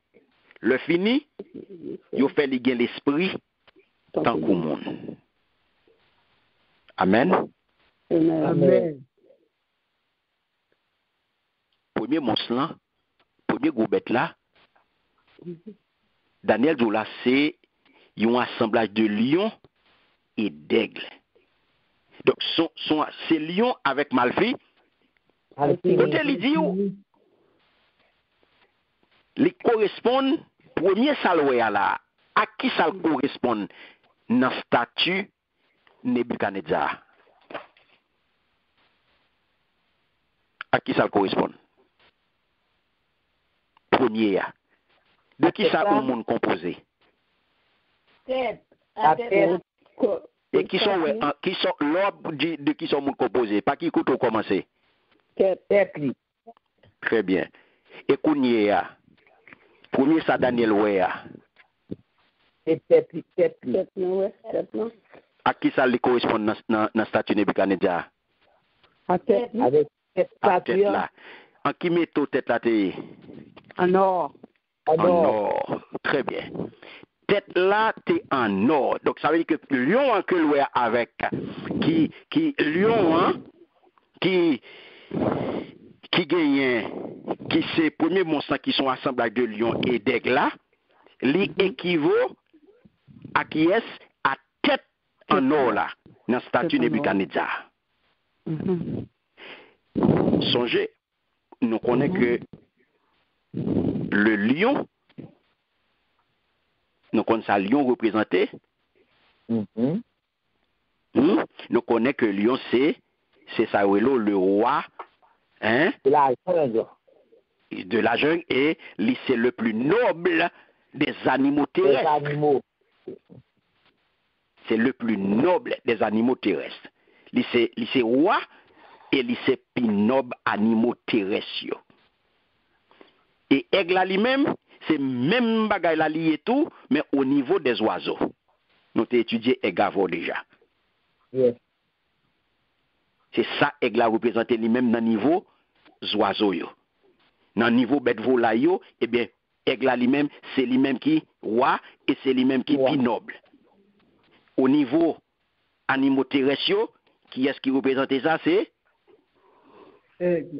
Le fini, yo fait li gen l'esprit tant coup moun. Amen. Amen. Premier monstre là, premier gros bête là, Daniel Doula c'est un assemblage de lions et d'aigles. Donc c'est lion avec Malfi. Côté li dit li correspond premier salwe là. À qui ça correspond dans statut Nebuchadnezzar? À qui ça correspond? Premier. De qui ça au monde composé? Tête. Et qui sont l'ordre de qui sont monde composé? Pas qui couteau commencer? Très bien. Et Kounia, premier ça Daniel Wea. À qui ça lui correspond dans statut Nebuchadnezzar? Avec tête là. En qui met tête là? En or. En or. Très bien. Tête là, t'es en or. Donc ça veut dire que lion en que l'oué avec qui lion hein, qui gagne, qui c'est premier monstre qui sont assemblage de lion et d'aigle là, li équivaut à qui est à tête en or là, dans statut Nebuchadnezzar. Songez, nous connaissons que le lion, nous connaissons ça lion représenté. Nous connaissons que lion c'est ça le roi hein, de la jungle et c'est le plus noble des animaux terrestres. C'est le plus noble des animaux terrestres. C'est roi et c'est plus noble animaux terrestres. Et aigle lui-même, c'est même bagaille la lié tout, mais au niveau des oiseaux. Nous avons étudié aigle déjà. Yes. C'est ça aigle a représenté lui-même dans le niveau des oiseaux. Dans le niveau bête volaille, eh bien, aigle lui-même, c'est lui-même qui roi et c'est lui-même qui plus noble. Au niveau animaux terrestres, qui est-ce qui représente ça? C'est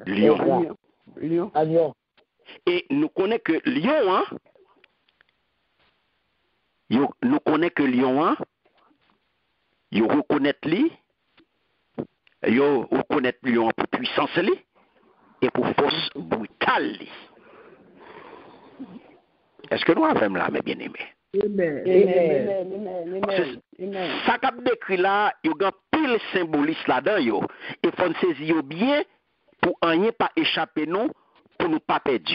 lion. Lion. Et nous connaissons que lion, hein, nous connaissons que lion, hein, nous reconnaissons lui, nous reconnaissons lion pour puissance lui, et pour force brutale. Est-ce que nous avons là, mes bien-aimés? Ça qu'a décrit là, il y a pile symboliste là-dedans, il faut saisir bien pour rien pas échapper nous, pour nous pas perdre.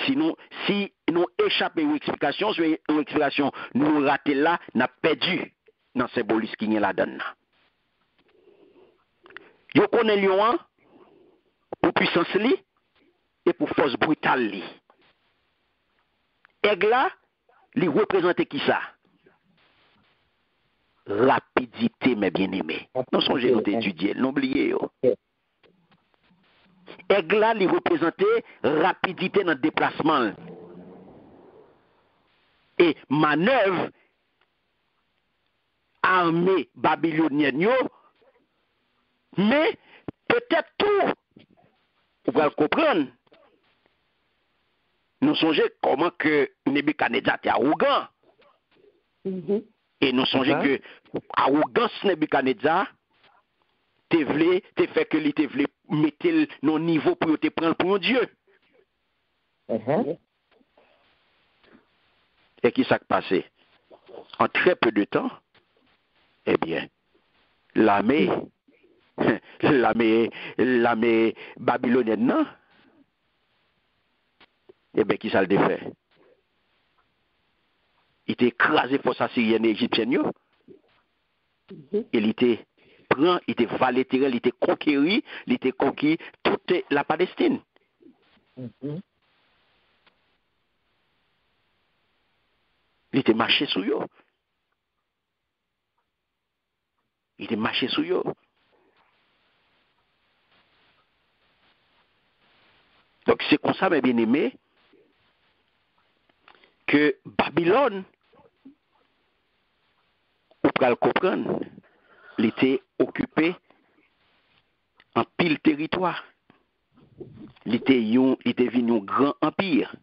Sinon, si nous échappons aux explications, nous ratons là, nous avons perdu dans le symbolisme qui est là-dedans. Vous connaissez Lyon pour puissance li et pour force brutale li. Aigle là, il représente qui ça? Rapidité, mes bien-aimés. Nous songez nous étudier, n'oubliez pas. Aigle là, il représente rapidité dans le déplacement. Et manœuvre armée babylonienne, mais peut-être tout, vous pouvez le comprendre. Nous songeons comment que Nebuchadnezzar était arrogant. Et nous songeons que arrogance Nebuchadnezzar te fait que il te voulait mettre nos niveaux pour te prendre pour un Dieu. Et qui s'est passé? En très peu de temps, eh bien, l'armée babylonienne, non? Eh bien, qui ça le défait? Il était écrasé pour sa syrienne et égyptienne. Il était pris, il était valé, il était conquéri, il était conquis toute la Palestine. Il était marché sur eux. Il était marché sur eux. Donc c'est comme ça, mes bien-aimés, que Babylone, vous pouvez le comprendre, il était occupé en pile territoire. Il était venu un grand empire.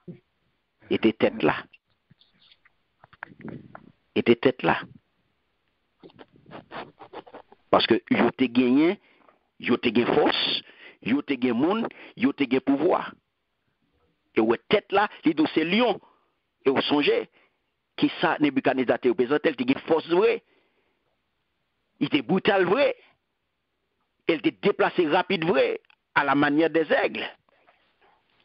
Il était tête là. Il était tête là. Parce que il était gagné, il était gagné force, il était gagné monde, il était gagné pouvoir. Et ouais tête là, il dit c'est lion. Et vous songez qui ça Nebuchadnezzar te représente, il était force vrai. Il était brutal vrai. Il était déplacé rapide vrai à la manière des aigles.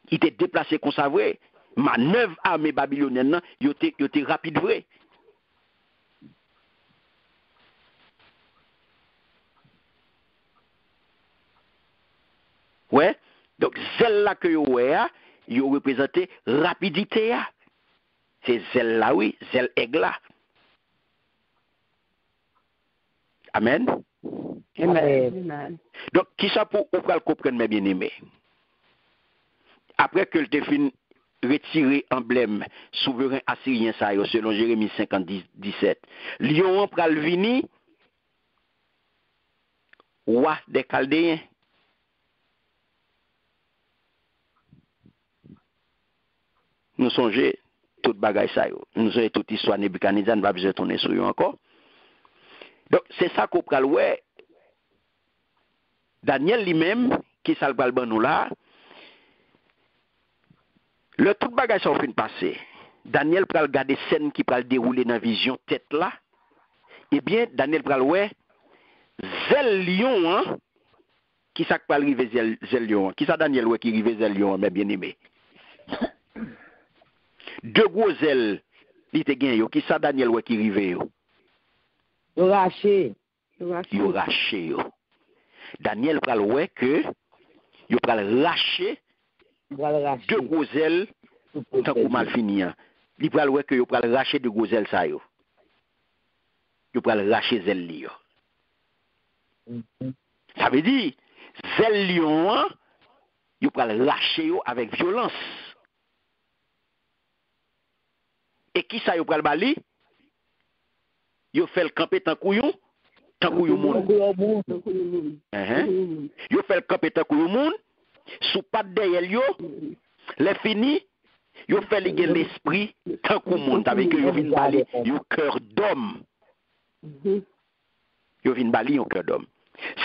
Il était déplacé comme ça vrai. Manœuvre armée babylonienne, il était rapide vrai. Ouais. Donc celle là que vous voyez, il représenté rapidité. C'est celle là, oui, celle aigle là. Amen. Amen. Donc, qui ça pour le comprendre, mes bien-aimés? Après que le défin retiré emblème souverain assyrien, ça, selon Jérémie 50, 17, Lion pral vini, roi des Chaldéens. Nous songeons toute bagaille ça. Nous avons toute histoire Nebuchadnezzar, nous ne va pas besoin de tourner sur eux encore. Donc, c'est ça qu'on pral ouais. Daniel lui-même, qui s'est le nous là, le tout bagage sont fin passé. Daniel pral regarder scène qui pral dérouler dans la vision tête là. Eh bien, Daniel pral ouais, zel lion, hein, qui ça pral rive zel lion, qui ça Daniel ouais qui rive zel lion, mes bien-aimés. Deux gros ailes, il te gagne, qui ça Daniel ouais qui rive yo. Yo raché. Yo raché yo. Daniel pral ouais que yo pral racher deux gros ailes tant qu'on mal fini. Il pral ouais que yo pral racher deux gros ailes ça yo. Yo pral racher ailes li yo. Ça veut dire ailes lion yo pral racher yo avec violence. Et qui ça yo pral bali? Yo fait le camper tant couillon moun. Yo fait le camper tant couillon moun. Sous pas derrière yo, les fini, yo fait l'esprit tant qu'on monde avec yo vinn bali yo cœur d'homme. Yo vinn bali yo cœur d'homme.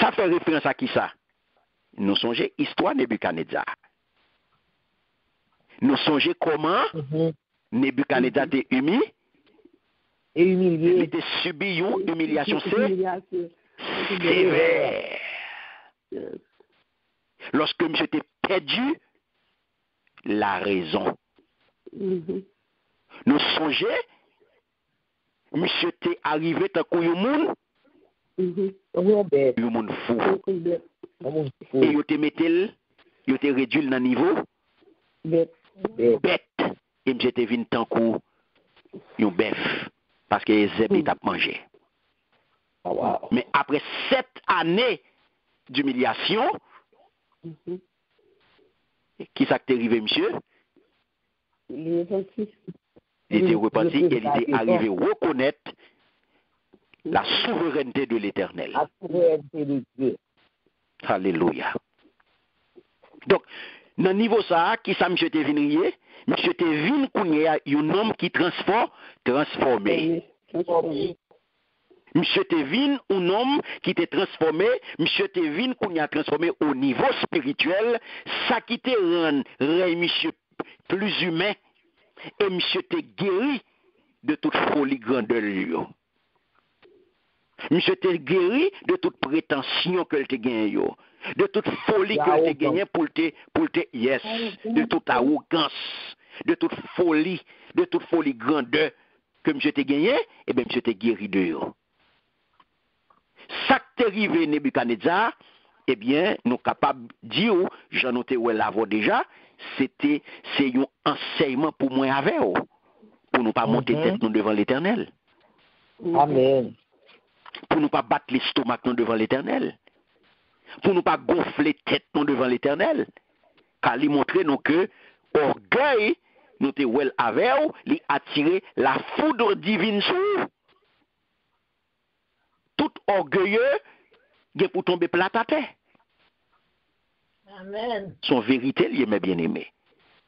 Ça fait référence à qui ça? nous songeons histoire Nebuchadnezzar. Nous songeons comment Nebuchadnezzar était humilié. Et humilié. Il était subi une humiliation sévère. Lorsque monsieur était perdu la raison. Nous songeons, monsieur était arrivé tant qu'il y a un monde fou. Et il était réduit dans le niveau bête. Et monsieur était venu tant qu'il y a un bœuf. Parce que les zèbres étaient mangé. Mais après 7 années d'humiliation, qui s'est arrivé, monsieur? Il est repenti. Il était repenti et il était arrivé à reconnaître la souveraineté de l'Éternel. La souveraineté de Dieu. Alléluia. Donc, dans le niveau ça, qui ça, monsieur te venu? Monsieur te venu qu'on y a un homme qui transformé. Monsieur te venu un homme qui t'est transformé. Monsieur te venu qu'on y a transformé au niveau spirituel. Ça qui te rend monsieur plus humain. Et monsieur te guéri de toute folie grandeur. Monsieur te guéri de toute prétention que te gagne. De toute folie que te gagne pour te yes, de toute arrogance, de toute folie grandeur que monsieur te gagné, et bien monsieur te guéri de yo. Ça qui est arrivé Nebuchadnezzar, eh bien, nous sommes capables de dire, j'en noté où l'avons déjà, c'est un enseignement pour moi avec vous, pour nous pas monter tête nous devant l'Éternel. Amen. Pour nous pas battre l'estomac nous devant l'Éternel. Pour nous pas gonfler tête nous devant l'Éternel. Car il montre nous que orgueil, nous te well avec vous, il attirer la foudre divine sur vous. Tout orgueilleux, il pour tomber plat à terre. Amen. Son vérité, il est mes bien-aimés.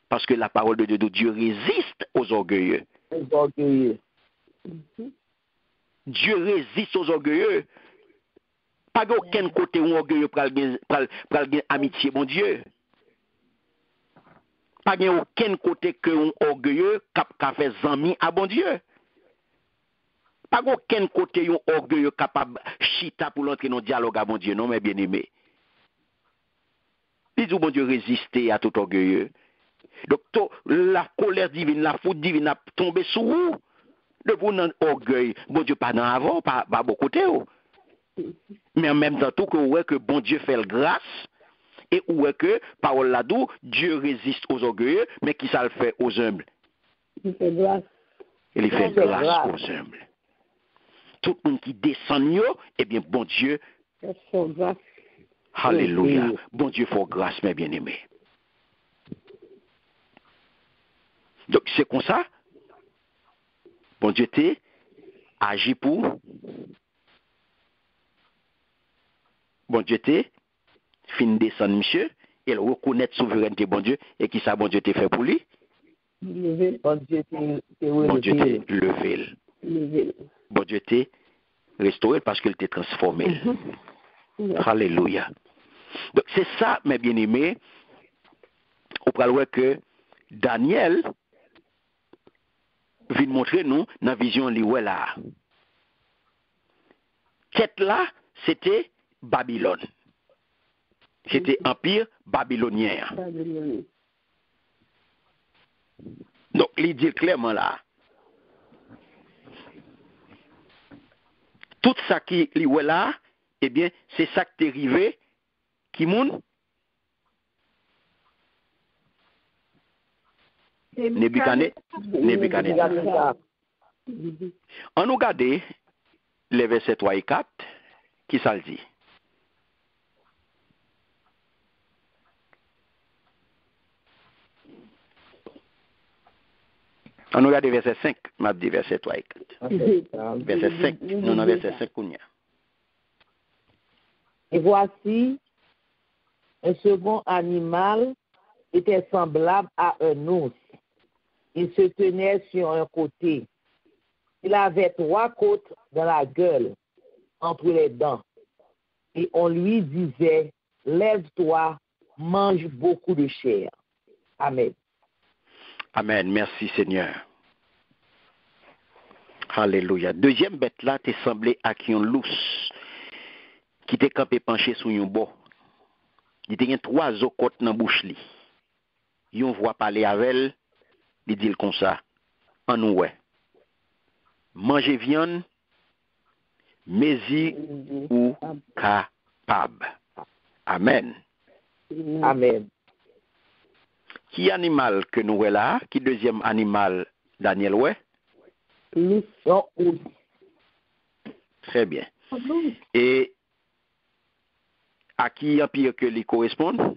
Parce que la parole de Dieu résiste aux orgueilleux. Les orgueilleux. Dieu résiste aux orgueilleux. Pas aucun côté où orgueilleux pral amitié, bon Dieu. Pas aucun côté que un orgueilleux cap fait zami à bon Dieu. Pas aucun côté un orgueilleux capable chita pour l'entrer dans le dialogue à bon Dieu, non, mes bien-aimés. Il dit, bon Dieu, résister à tout orgueilleux. Donc, la colère divine, la foudre divine a tombé sur vous. De vous dans orgueil, bon Dieu, pas dans avant, pas beaucoup côté. Mais en même temps, tout que bon Dieu fait la grâce, et où est que, parole là d'où, Dieu résiste aux orgueilleux, mais qui ça le fait aux humbles? Il fait grâce. Il fait grâce aux humbles. Tout le monde qui descend, eh bien, bon Dieu, alléluia, bon Dieu fait grâce, mes bien-aimés. Donc, c'est comme ça, bon Dieu t'est agi pour, bon Dieu t'est fin descendre, monsieur, et il reconnaît souveraineté, bon Dieu, et qui ça, bon Dieu t'est fait pour lui? Bon Dieu t'est levé. Bon Dieu t'est restauré parce qu'il t'est transformé. Alléluia. Donc, c'est ça, mes bien-aimés, on peut voir que Daniel vient montrer nous dans la vision liée là. Tête là, c'était Babylone. C'était empire babylonien. Donc, il dit clairement là. Tout ça qui est là, eh bien, c'est ça qui est arrivé. Qui moun? Nebuchadnezzar. On nous regarde les versets 3 et 4, qui ça le dit? On nous regarde verset 5, m'a dit verset 3 et 4. Verset 5, nous avons verset 5 qu'on y a. Et voici, un second animal était semblable à un ours. Il se tenait sur un côté. Il avait 3 côtes dans la gueule, entre les dents. Et on lui disait, lève-toi, mange beaucoup de chair. Amen. Amen. Merci Seigneur. Alléluia. Deuxième bête là, t'es semblé à qui on lousse, qui t'est campé penché sous un bord. Il te gen 3 os côtes dans bouche li. Yon voit parler avec elle, il dit comme ça. En nous ouais. Manger viande, mezi ou capable. Amen. Amen. Qui animal que nous ouais là? Qui deuxième animal Daniel ouais? Non, oui. Très bien. Et à qui empire que lui correspond?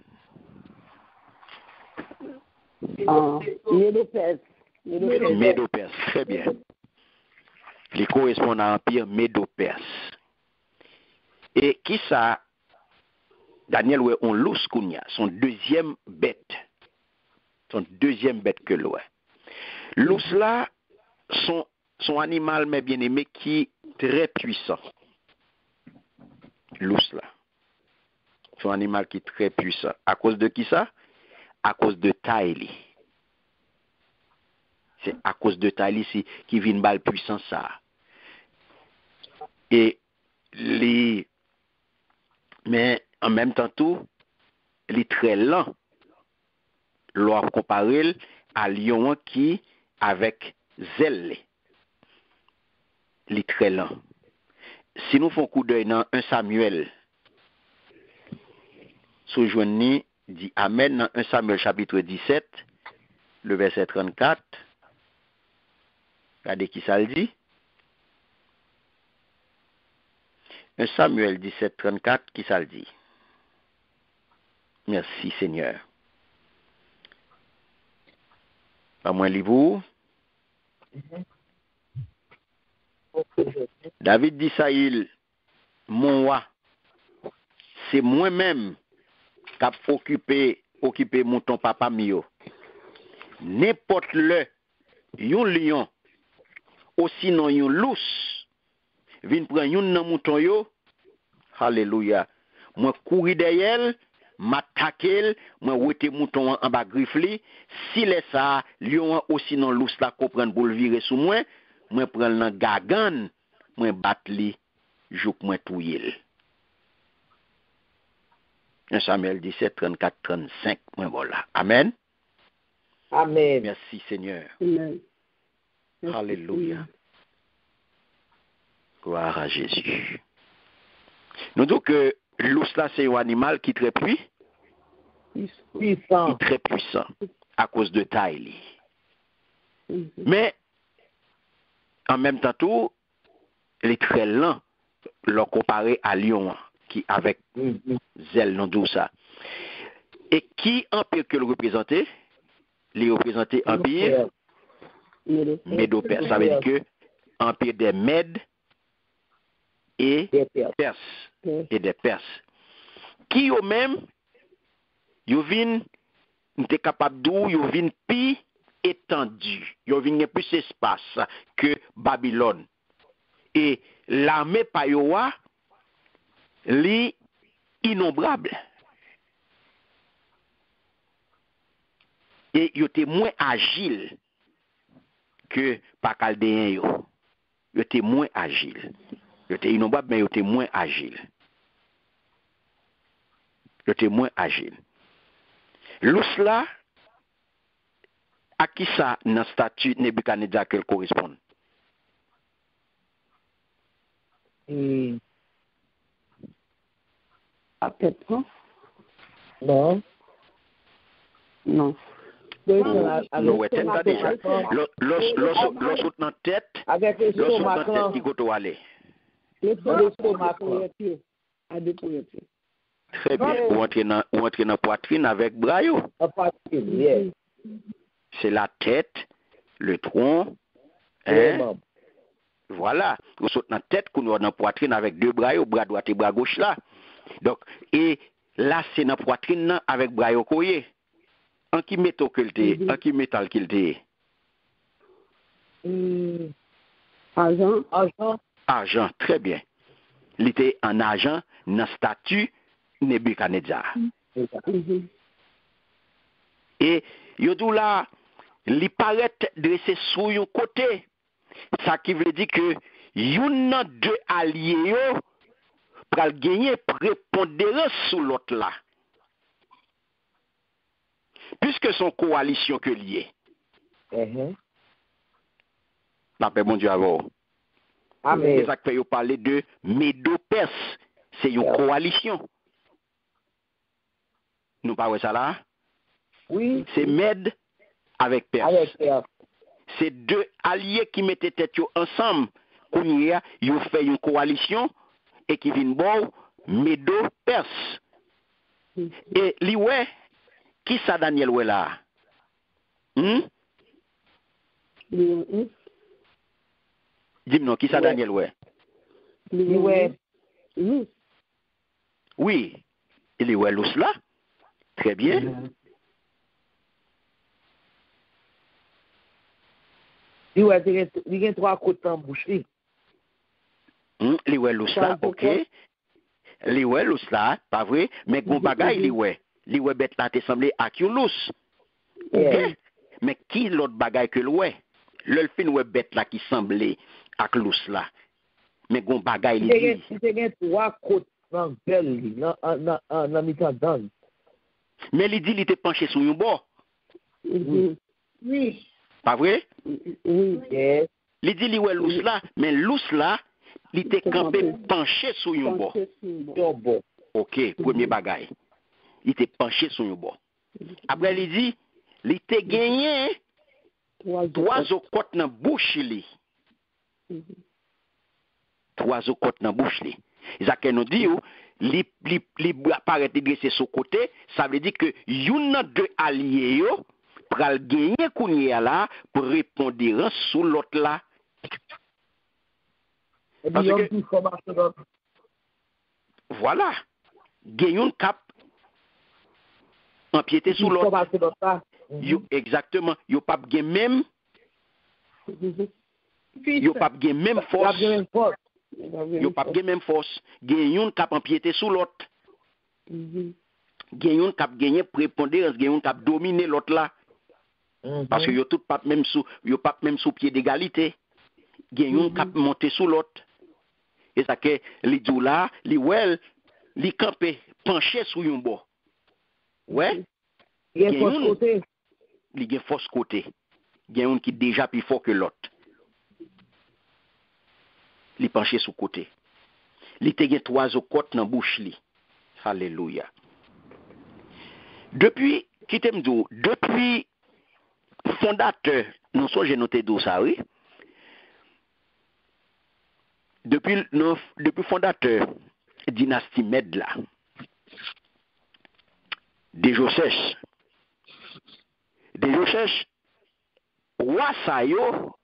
Médo-Perse. Médo-Perse, très bien. Il correspond à l'empire Médo-Perse. Et qui ça? Daniel, ouais, on lousse kounya, son deuxième bête. Son deuxième bête que l'oué. Lousse là, son animal, mais bien aimé, qui est très puissant. Lousse là. Son animal qui est très puissant. À cause de qui ça? À cause de taille. C'est à cause de taille qui vient bal puissant ça. Et mais en même temps tout, il est très lent. L'on comparé à lion qui avec zèle. Il est très lent. Si nous faisons coup d'œil dans 1 Samuel, Sojourni dit Amen dans 1 Samuel chapitre 17, le verset 34. Regardez qui ça le dit. 1 Samuel 17, 34, qui ça le dit? Merci Seigneur. Pas moins livre. David dit ça, mon roi, c'est moi-même qui a occupé mouton papa mio. N'importe le, yon lion, ou sinon yon lousse, vin prend yon nan mouton yo, alléluia. Moi courir derrière, m'attaquer, moi wete mouton en bas griffli, si les ça, lion ou sinon lousse la comprendre pour le virer sous moi prend nan gagan, moi bat li, jouk moi touyer. 1 Samuel 17, 34, 35, moi voilà. Amen. Amen. Merci Seigneur. Amen. Alléluia. Gloire à Jésus. Nous disons que l'ours là, c'est un animal qui est très puissant. Il est très puissant à cause de taille. Mais en même temps tout, il est très lent, le comparé à lion qui avec zèle non tout ça. Et qui empire que le représentait? Les représentés empire Médo-Perse. Ça veut dire que empire des Mèdes et Perses. Et des Perses. Qui eux-mêmes, ils viennent, t'es capable d'où, ils viennent plus étendu. Ils viennent plus d'espace que Babylone. Et l'armée payowa, li innombrable. Et ils étaient moins agiles que par Chaldéen yo. Ils étaient moins agiles. Ils étaient innombrables, mais ils étaient moins agiles. Ils étaient moins agiles. L'ous là, à qui ça dans le statut Nebuchadnezzar qu'elle correspond? Peut-être pas. Non. Non. Non, tête déjà. L'os dans tête, l'os dans tête qui go aller. Très bien. Ou entrer dans poitrine avec bras yo. C'est la tête, le tronc, hein? Voilà. Ou saute dans tête qu'on dans poitrine avec deux bras yo, bras droit et bras gauche là. Donc et là c'est dans poitrine avec bras yo koye. En qui métaux qu'il t'est, en qui métal qu'il t'est. Argent. Argent, très bien. Il était en argent, dans statut Nebuchadnezzar. Mhm. Et yo dou là, li paraît dressé sur yon côté. Ça qui veut dire que yon nan deux alliés yo pral gagner prépondérance sur l'autre là. Puisque son coalition que lié. La paix bon Dieu avant. Amen. C'est ça que fait yo parler de Médo-Perse. C'est une coalition. Nous parlons ça là? Oui. C'est Mède avec Perse. Avec Perse. C'est deux alliés qui mettaient tête ensemble. Ils ont fait une coalition et qui viennent bon Médo-Perse. Et li ouais, qui ça Daniel ouais là? Dis-moi, qui ça Ouais. Daniel ouais? Ouais. Oui, il est ouais l'os là. Très bien. Il y a 3 côtes en bouche. Li ouais l'os là, ok. Li ouais l'os là, pas vrai, mais gon bagay li ouais. Li ouais bête là te semblé ak yon l'os. Ok. Mais qui l'autre bagay que l'ouè? Le fin ouais bête là qui semblait ak l'os là. Mais gon bagay li dit. Il y a 3 côtes dans gueule, dans mi-temps dans. Mais li dit li te penché sur yon bord. Oui. Pas vrai? Oui. Yes. Li dit li ouais l'os là, mais l'os là, li te campé penché sur yon bord. Ton bon. Ok, premier bagay. Il te penché sur yon bord. Après li dit, li te gagné 3 côtes dans bouche li. 3 côtes dans bouche li. Ça que nous dit li apparaît dressé sur côté, ça veut dire que yon nan deux alliés yo pral gagner kounye là pour répondre sur l'autre là. Et Parce puis, que- il faut marcher dans. Voilà. Gagnon cap empiété sur Il faut l'autre. marcher dans ça. Yo exactement, yo pas gen même, yo pas gen même La force. bien force. Yo pas gen même force. Gagnon cap empiété sur l'autre. Gagnon cap gagner prépondérance, gagnon cap dominer l'autre là. Parce que yo tout pas même sous pied d'égalité. Gagnon cap monter sur l'autre. Et ça que li dou là, li well, li campé penché sur yon bord. Ouais, Il y a Gen force yon. côté. li gen force côté. Gen yon qui déjà plus fort que l'autre. Li penché sur côté. Li te gen 3 côtes dans bouche li. Alléluia. Depuis depuis fondateur, non so j'ai noté d'où ça oui. Depuis fondateur dynastie Mède là. Des Josèche, roi sa yo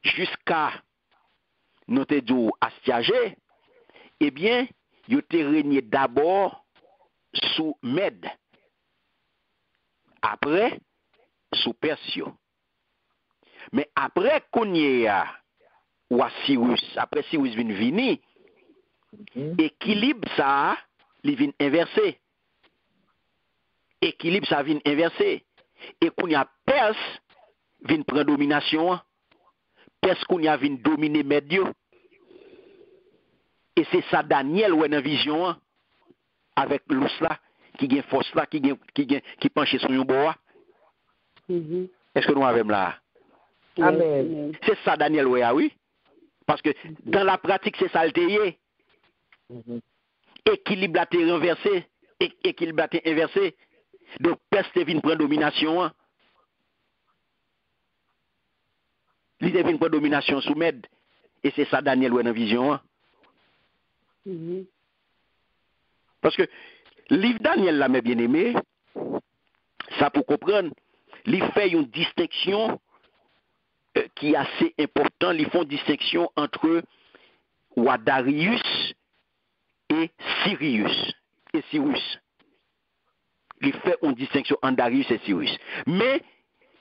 jusqu'à noter du Astiagé, eh bien, yo te régné d'abord sous Mède, après sous Persio. Mais après konye ou à Cyrus, après Cyrus vin vini, équilibre ça, li vin inversé. Équilibre ça vin inversé. Et qu'on y a Perse vin prendre domination. Perse qu'on y a vin dominer Médio. Et c'est ça Daniel ou dans vision hein, avec l'ous là qui gagne force là qui penche sur yon bois. Est-ce que nous avons là? Amen. C'est ça Daniel ouais oui. Parce que dans la pratique c'est ça le teye. Équilibre là t'est renversé, équilibre là t'est inversé. Donc Perse te vin prendre domination. Hein. Li te vin prendre domination sous Mède. Et c'est ça Daniel ouais dans vision. Hein. Parce que livre Daniel là mes bien-aimés, ça pour comprendre, il fait une distinction qui est assez importante, ils font une distinction entre Darius et Cyrus. Il fait une distinction entre Darius et Cyrus. Mais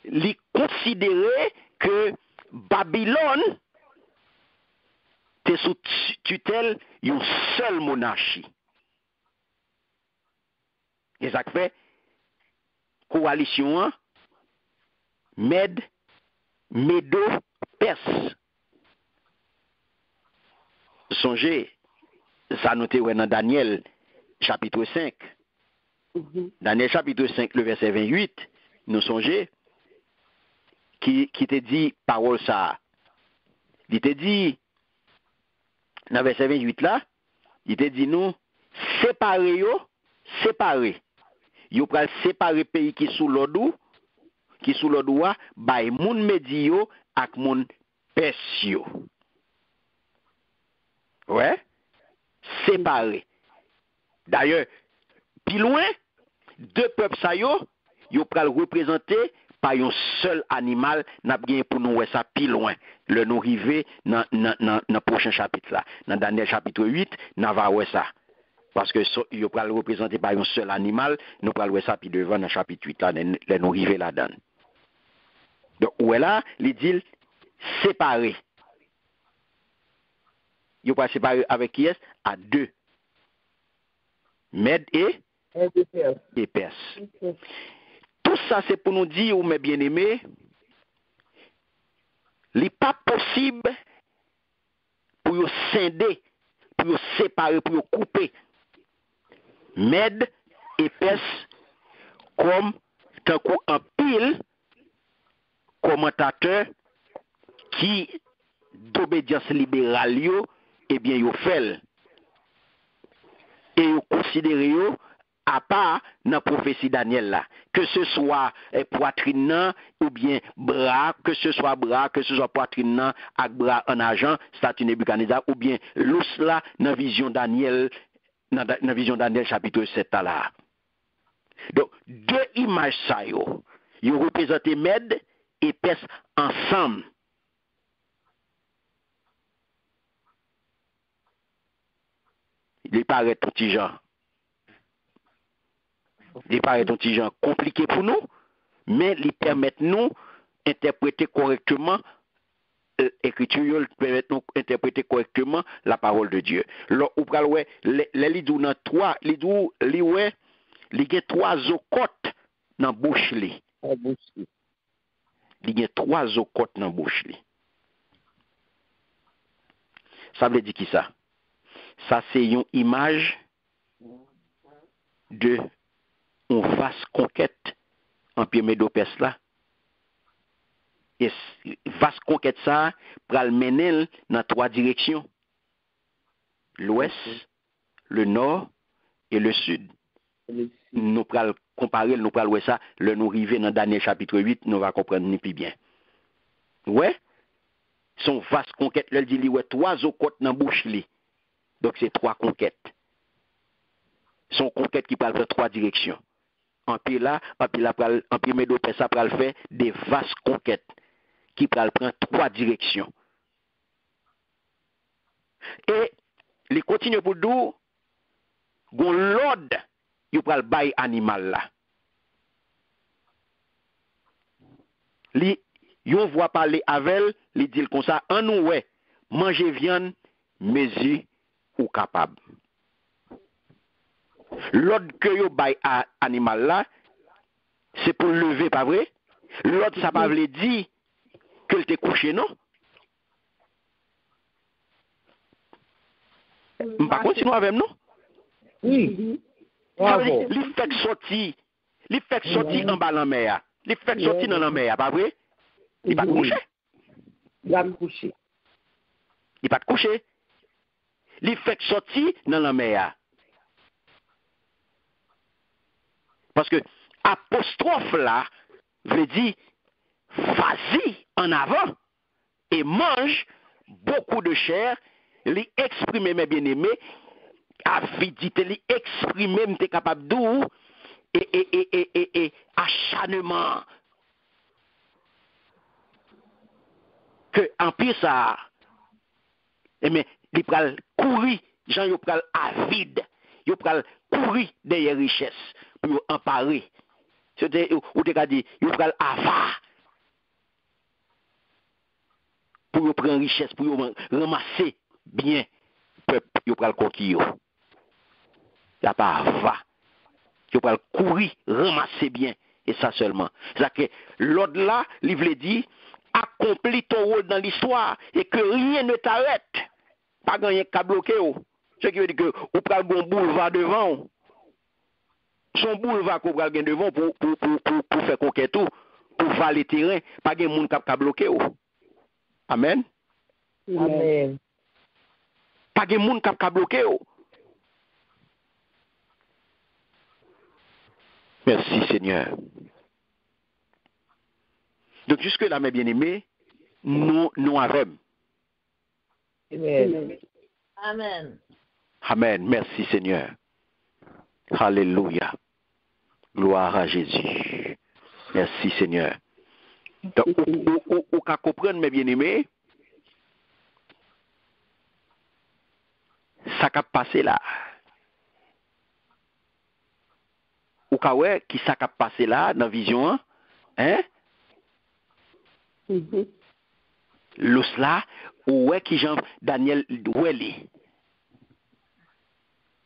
il considérait que Babylone était sous tutelle d'une seule monarchie. Et ça fait coalition Med, Médo, Perse. Songez, ça noté dans Daniel chapitre 5. Daniel chapitre 5, le verset 28, nous songez, qui te dit parole ça. Il te dit, dans le verset 28 là, il te dit nous, séparer yo, séparer. Yo pral séparer pays qui sous l'ordou, bay moun Medi yo ak moun Perse yo. Ouais? Séparer. D'ailleurs, plus loin, deux peuples ça yo pral représenter par un seul animal, n'a bien pour nous ça plus loin. Le nous river dans le prochain chapitre là. Dans Daniel chapitre 8, n'a va voir ça. Parce que il pral représenter par un seul animal, nous pral voir ça puis devant dans chapitre 8 là, le nous river là-dedans. Donc où est là, il dit séparer. Il va séparer avec qui est à deux. Med et Perse. Tout ça, c'est pour nous dire, mes bien-aimés, il n'est pas possible pour vous scinder, pour vous séparer, pour vous couper. Med et Perse, comme un pile commentateur qui, d'obédience libérale, eh bien, vous fait. Et vous considérez à part dans la prophétie Daniel là, que ce soit poitrine ou bien bras, que ce soit poitrine avec bras en argent, statue Nebuchadnezzar, ou bien l'os là dans vision Daniel, dans vision Daniel chapitre 7 là. Donc deux images ça yo représentent Med et Perse ensemble. Il paraît tout petit genre. Il paraît un petit genre compliqué pour nous, mais il permet nous d'interpréter correctement l'écriture, permet nous d'interpréter correctement la parole de Dieu. Là, on parle ouais, les lidou dans trois, lidou li ouais, li gen trois okotes dans bouche li. Li gen trois okotes dans bouche li. Ça veut dire qui ça? Ça c'est une image de une vaste conquête en pied Médo-Perse là. Et vaste conquête ça pral mener dans trois directions. L'ouest, le nord et le sud. Nous pral comparer, nous pral voir ça, le nous river dans Daniel chapitre 8, nous va comprendre ni plus bien. Ouais. Son vaste conquête, le dit ouais trois côtes dans bouche li. Donc c'est trois conquêtes. Son conquête qui parle de trois directions. En pied là, en pied Médo-Perse ça pral faire des vastes conquêtes qui pral prendre trois directions. Et il continue pour dire gon l'ordre il pral bay animal là. Li yon voit parler avec li dit comme ça en nous ouais manger viande mesure ou capable. L'ordre que yo bay à animal là, c'est pour lever, pas vrai? L'ordre ça pas veut dire que t'es couché, non? Pas continuer avec nous? Oui. Il fait sortir en bas la mer. Il fait sortir dans la mer, pas vrai? Il pas couché. Il va coucher. Il pas couché. Il fait sortir dans la mer. Parce que apostrophe là veut dire vas-y en avant et mange beaucoup de chair, lui exprimer mes bien-aimés, avidité, lui exprimer m'es capable d'où et acharnement. Que en pire ça, mais il pral courir, gens yo pral avide, yo pral courir derrière richesse pour emparer. C'était ou te dit, yo pral avare pour prendre richesse, pour ramasser bien peuple, yo pral conquérir. Y a pas avare. Tu vas courir, ramasser bien, et ça seulement. C'est-à-dire que l'autre là, il veut dire, accomplis ton rôle dans l'histoire et que rien ne t'arrête. Pas rien qu'à bloquer. Ce qui veut dire que vous prenez un boulevard devant. Son boulevard qu'on prend devant pour faire conquête tout, pour valer terrain, pas de monde qui a bloqué. Amen. Amen. Pas de monde qui a bloqué. Merci Seigneur. Donc jusque-là, mes bien-aimés, nous avons. Amen. Amen. Amen. Merci Seigneur. Alléluia. Gloire à Jésus. Merci Seigneur. Donc, vous comprenez, mes bien-aimés, ça qui a passé là. Ou qui ça qui a passé là dans la vision, hein? L'os là, ou qui Jean Daniel Oueli.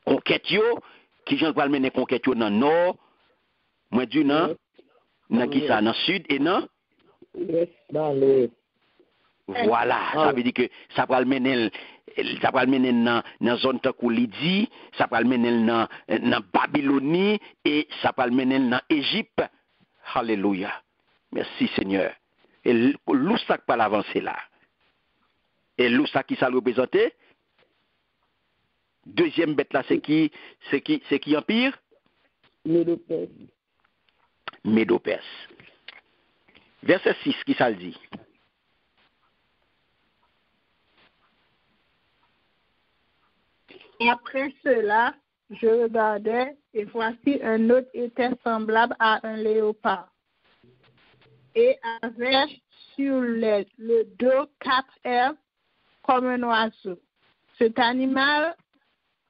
Conquête yo, qui Jean va mener conquête yo dans nord, moi du nan, dans qui ça dans sud et non? Dans l'ouest. Voilà, ça veut dire que ça va le mener dans zone takou Lydie, ça va le mener dans Babylonie et ça va le mener dans Égypte. Alléluia. Merci Seigneur. Et l'où ça va l'avancer là. Et l'où ça qui ça représenté? Deuxième bête là, c'est qui empire? Médopès. Verset 6, qui ça le dit? Et après cela, je regardais, et voici un autre était semblable à un léopard, et avait sur le dos 4 ailes comme un oiseau. Cet animal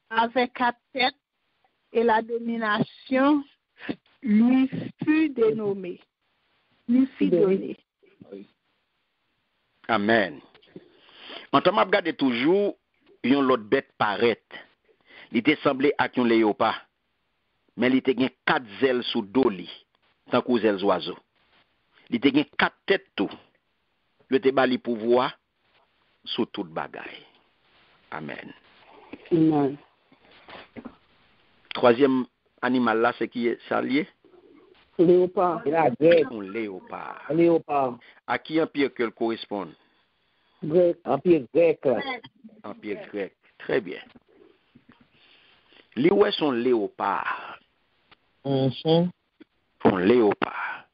avait 4 têtes, et la domination lui fut donnée. Amen. En tant que regarder toujours, yon l'autre bête paraît. Il était semblé à un léopard. Mais il était 4 ailes sous dos li, tant qu'aux ailes oiseaux. Il était 4 têtes tout. Il était bali pouvoir sous toute bagaille. Amen. Amen. Troisième animal là, c'est qui est salié? Léopard. La grec. Un léopard. Léopard. À qui empire qu'elle correspond? Grec. Empire grec. Empire grec. Très bien. Li ouais son léopard. Mm-hmm. Un léopard.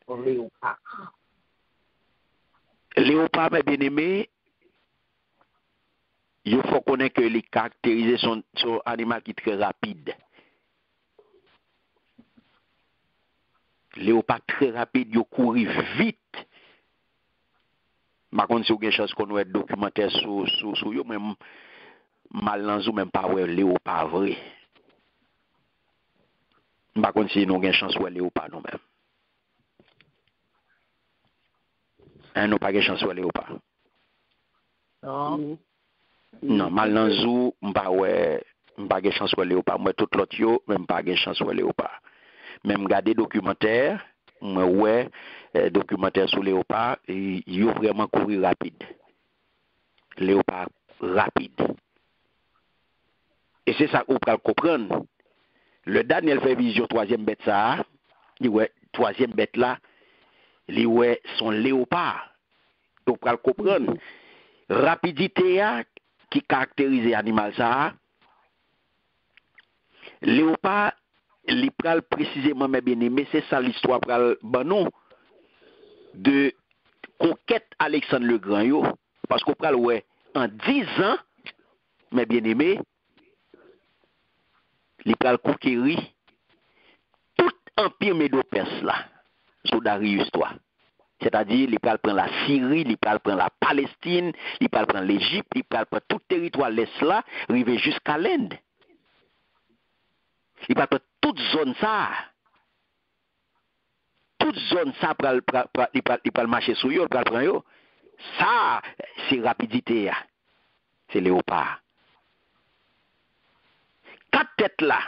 Léopard. Léopard, mes bien-aimés, il faut connaître que les caractériser son animal qui est très rapide. Léopard très rapide, il court vite. Par contre, si vous avez une chance qu'on ait documentaire sur yo, même mal dans ou même pas ouais léopard vrai. Par contre, si nous avons une chance ouais léopard nous même. Hein, nous pas une chance ouais léopard. Non. Non, mal dans ou pas ouais pas une chance ouais léopard. Moi tout l'autre yo même pas une chance ouais léopard. Même regarder documentaire, moi ouais documentaire sur léopard, il vraiment courir rapide. Léopard rapide. Et c'est ça qu'on peut comprendre. Le Daniel fait vision troisième bête ça, il ouais troisième bête là, il ouais son léopard. On peut comprendre rapidité qui caractérise l'animal ça. Léopard li pral précisément mes bien-aimés, c'est ça l'histoire pral banon de conquête Alexandre le Grand yo, parce qu'on pral ouais en 10 ans mes bien-aimés, li pral conquérir tout empire Médo-Perse là, sous Darius toi. C'est-à-dire, il pral prendre la Syrie, il pral prendre la Palestine, il pral prendre l'Égypte, il pral prendre tout territoire l'Est là, arriver jusqu'à l'Inde. Il pral prendre toute zone ça. Toute zone ça, il pral marcher sur yo, il pral prendre yo. Ça, c'est rapidité. C'est léopard. 4 têtes là.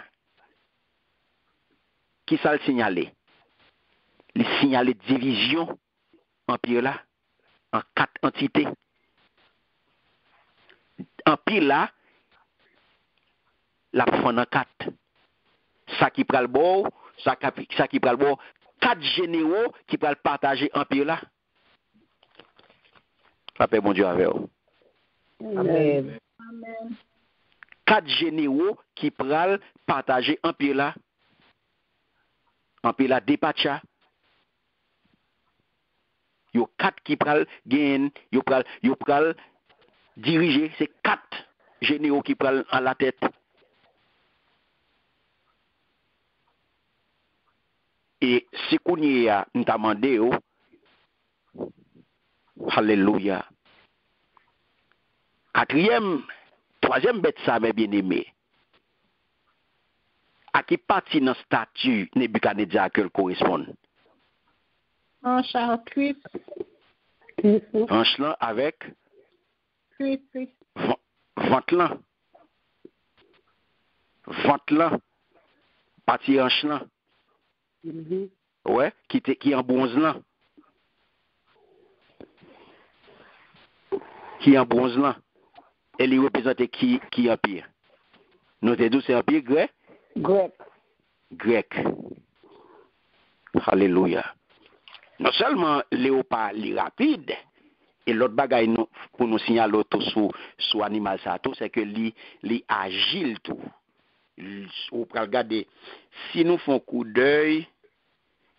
qui ça le signaler? Il signale division empire là en 4 entités. Empire là la prend en 4. Ça qui prend le bord, ça qui prend le bord, 4 généraux qui prend partager empire là. Pape bon Dieu avec vous. Amen. Amen. 4 généraux qui prennent partager empire là. Empire là dépacha. Yo 4 qui prennent gain, yo prennent diriger, c'est 4 généraux qui prennent à la tête. Et si qu'on y a nous demandé, alléluia. 4e, 3e bête ça, mes bien-aimés. À qui partie dans statut Nebuchadnezzar que correspond? Hanche à cuisse. Hanche là avec Cuisse. ventre là. Ventre là. Partie hanche là. Ouais, qui en bronze là. Qui en bronze là. Elle est représentée qui empire? Nous te dit c'est empire grec? Grec. Alléluia. Non seulement léopard li rapide, et l'autre bagaille pour nous signaler tout sous animal ça tout, c'est que li agile tout. On peut regarder si nous font coup d'œil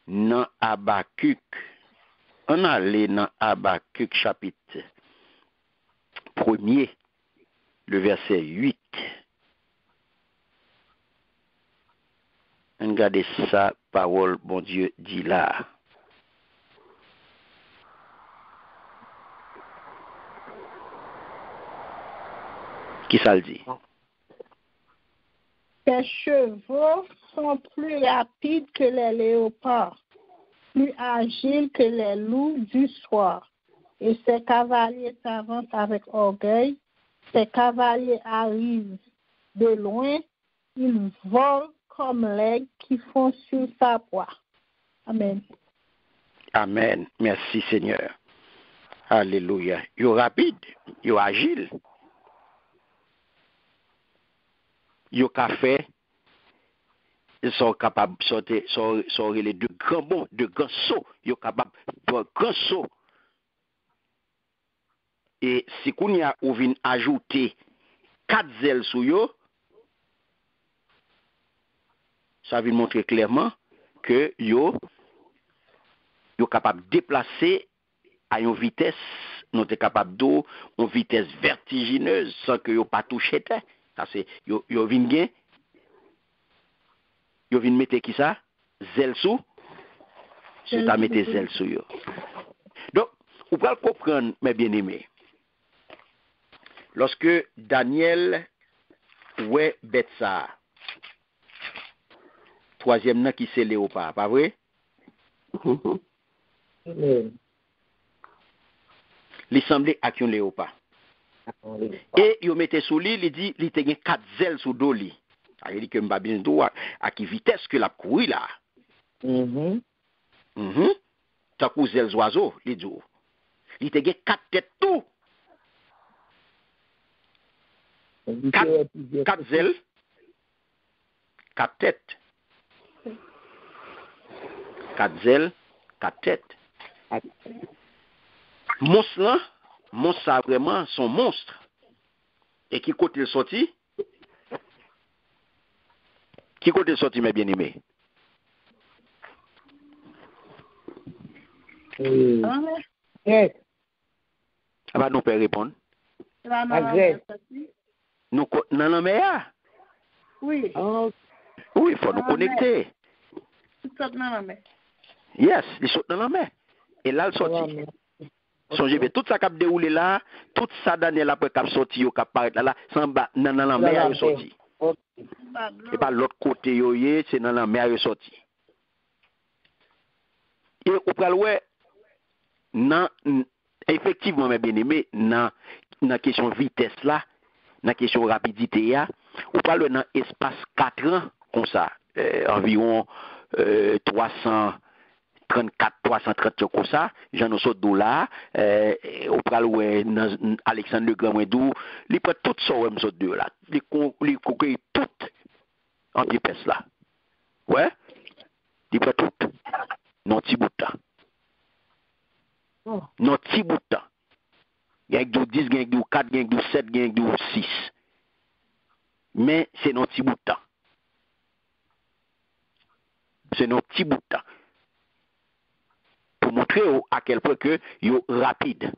dans Habakkuk. On allait dans Habakkuk chapitre 1er, le verset 8. Regardez ça, parole, bon Dieu, dit là. Qui ça le dit? Ses chevaux sont plus rapides que les léopards, plus agiles que les loups du soir. Et ses cavaliers s'avancent avec orgueil. Ses cavaliers arrivent de loin. Ils volent comme l'aigle qui font sur sa proie. Amen. Amen. Merci Seigneur. Alléluia. Yo rapide, yo agile. Yo ka fait, ils sont capables de sortir, sont les deux grands bons, de grands sauts. Yo capable de faire grand saut. Et si qu'on y a ou vient ajouter 4 ailes sous yo, ça vient montrer clairement que yo capable de déplacer à une vitesse, nous sommes capable d'eau, une vitesse vertigineuse sans que yo pas touché terre. Parce que yo vient gain, yo vient mettre qui ça? Zèle sous. C'est à mettre zèle sous yo. Donc, vous pouvez comprendre, mes bien-aimés. Lorsque Daniel ouais bête ça, 3e nan qui c'est léopard, pas vrai? Il semblait à un léopard. Et il mettait sous lui, il dit, il te 4 ailes sous dos li. Ça veut dire que m'pa bien do à qui vitesse que la courir là. Ça cause ailes oiseau, il dit. Il te 4 têtes tout. 4 ailes, 4 têtes. 4 ailes, 4 têtes. Monstre ça vraiment son monstre. Et qui côté le sorti? Qui côté le sorti, mes bien-aimés? Yes. Ah bah, nous pouvons répondre. Nous, non, non, mais Oui. oui, il faut nous connecter. Yes, il saute dans la mer. Et là, il sorti. Songez bien, tout ça qui a déroulé là, tout ça Daniel après qui a sorti, qui a apparaît là, c'est dans la mer, il est sorti. Et pas l'autre côté, c'est dans la mer, il est sorti. Et au près, effectivement, mes bien-aimés, dans la question vitesse là, dans la question rapidité là, on parle dans l'espace 4 ans, comme ça, environ 334, 330 comme ça, j'en ai sauté là, au pral ouais Alexandre le Grand Dou, il prend tout ça ouais m'sot deux là, les coquilles toutes en pièces là. Ouais, il prend tout non petit bout de temps. Non petit bout de temps. Gagne du 10, gagne du 4, gagne du 7, gagne du 6. Mais c'est non petit bout de temps. C'est non petit bout de temps. Pour montrer à quel point que yo rapide.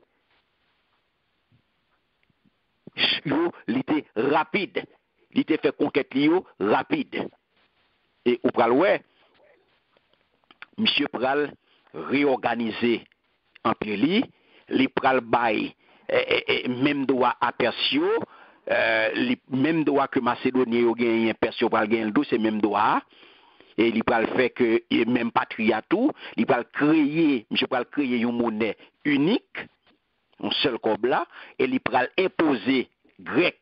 Yo était rapide. Il était fait conquête yo rapide. Et au pral ouais, monsieur pral réorganiser en pile li pral bay même droit à Persio, même droit que Macédonie yo gagne Persio pral gagne tout c'est même droit. Et il pral fait que même patria tout, il pral créer, monsieur pral créer une monnaie unique, un seul comme là, et il pral imposer grec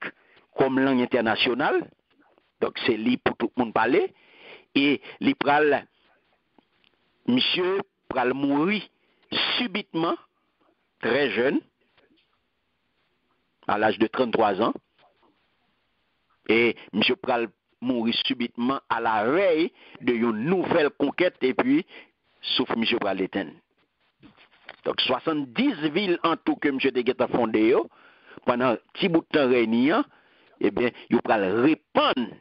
comme langue internationale. Donc c'est libre pour tout le monde parler et il pral monsieur pral mourir subitement très jeune à l'âge de 33 ans et monsieur pral mourir subitement à la veille de une nouvelle conquête et puis sauf monsieur pral l'éteindre. Donc 70 villes en tout que monsieur te fondé pendant petit bout de temps réunir eh bien il pral répandre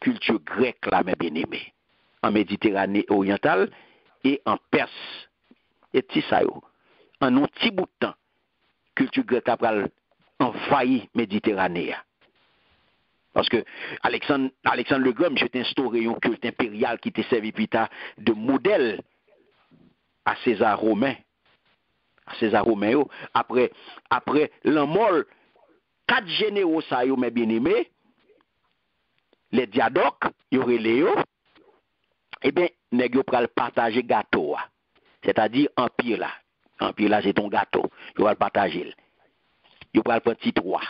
culture grecque là mes bien-aimés en Méditerranée orientale et en Perse. Et ti ça yo en un petit bout de temps culture grecque a pral envahi Méditerranée. Parce que Alexandre le Grand, monsieur instauré un culte impérial qui était servi plus tard de modèle à César Romain. Après la mort, 4 généraux ça yo mes bien-aimés, les diadoques, yo relé yo, eh bien, nèg yo pral partager gâteau. C'est-à-dire empire là. Empire là c'est ton gâteau. Yo pral partager. Yo pral prendre petit 3.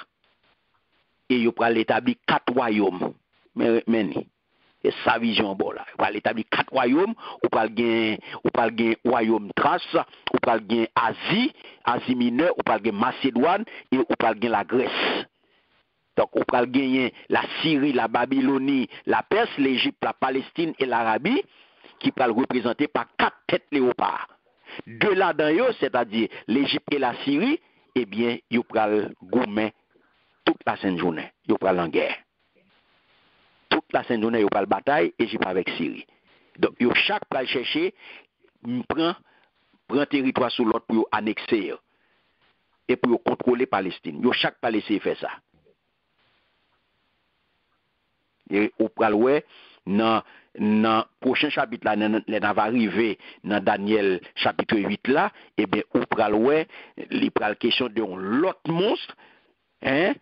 Et yo pral établir 4 royaumes. Mais c'est sa vision bon là. Ou pral établir 4 royaumes, ou pral gen royaume Thrace, ou pral gen Asie mineure, ou pral gen Macédoine et ou pral gen la Grèce. Donc, on peut gagner la Syrie, la Babylonie, la Perse, l'Égypte, la Palestine et l'Arabie, qui peut représenter par 4 têtes léopards. De là-dedans, c'est-à-dire l'Égypte et la Syrie, eh bien, ils peuvent goumer toute la sainte journée. Ils peuvent en guerre. Toute la sainte journée, ils peuvent bataille, Égypte avec Syrie. Donc, chaque peut chercher, prend territoire sur l'autre pour annexer et pour contrôler Palestine. Chaque peut essayer de faire ça. Et au pral ouais dans prochain chapitre là on va arriver dans Daniel chapitre 8 là et bien au pral ouais il pral question de l'autre monstre hein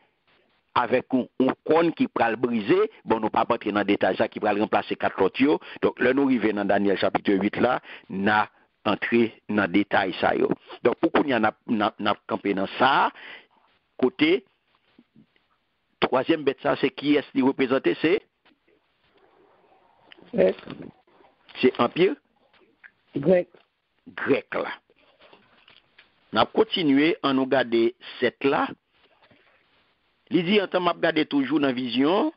avec un cône qui pral briser bon nous pas rentrer dans détail ça qui pral remplacer 4 autres donc là nous arriver dans Daniel chapitre 8 là n'a entrer dans détail ça yo donc pourquoi il y a n'a campé dans ça côté troisième bête ça c'est qui est qui représenté c'est empire grec là. On a continué à nous garder cette là. Il dit en temps m'a garder toujours dans vision,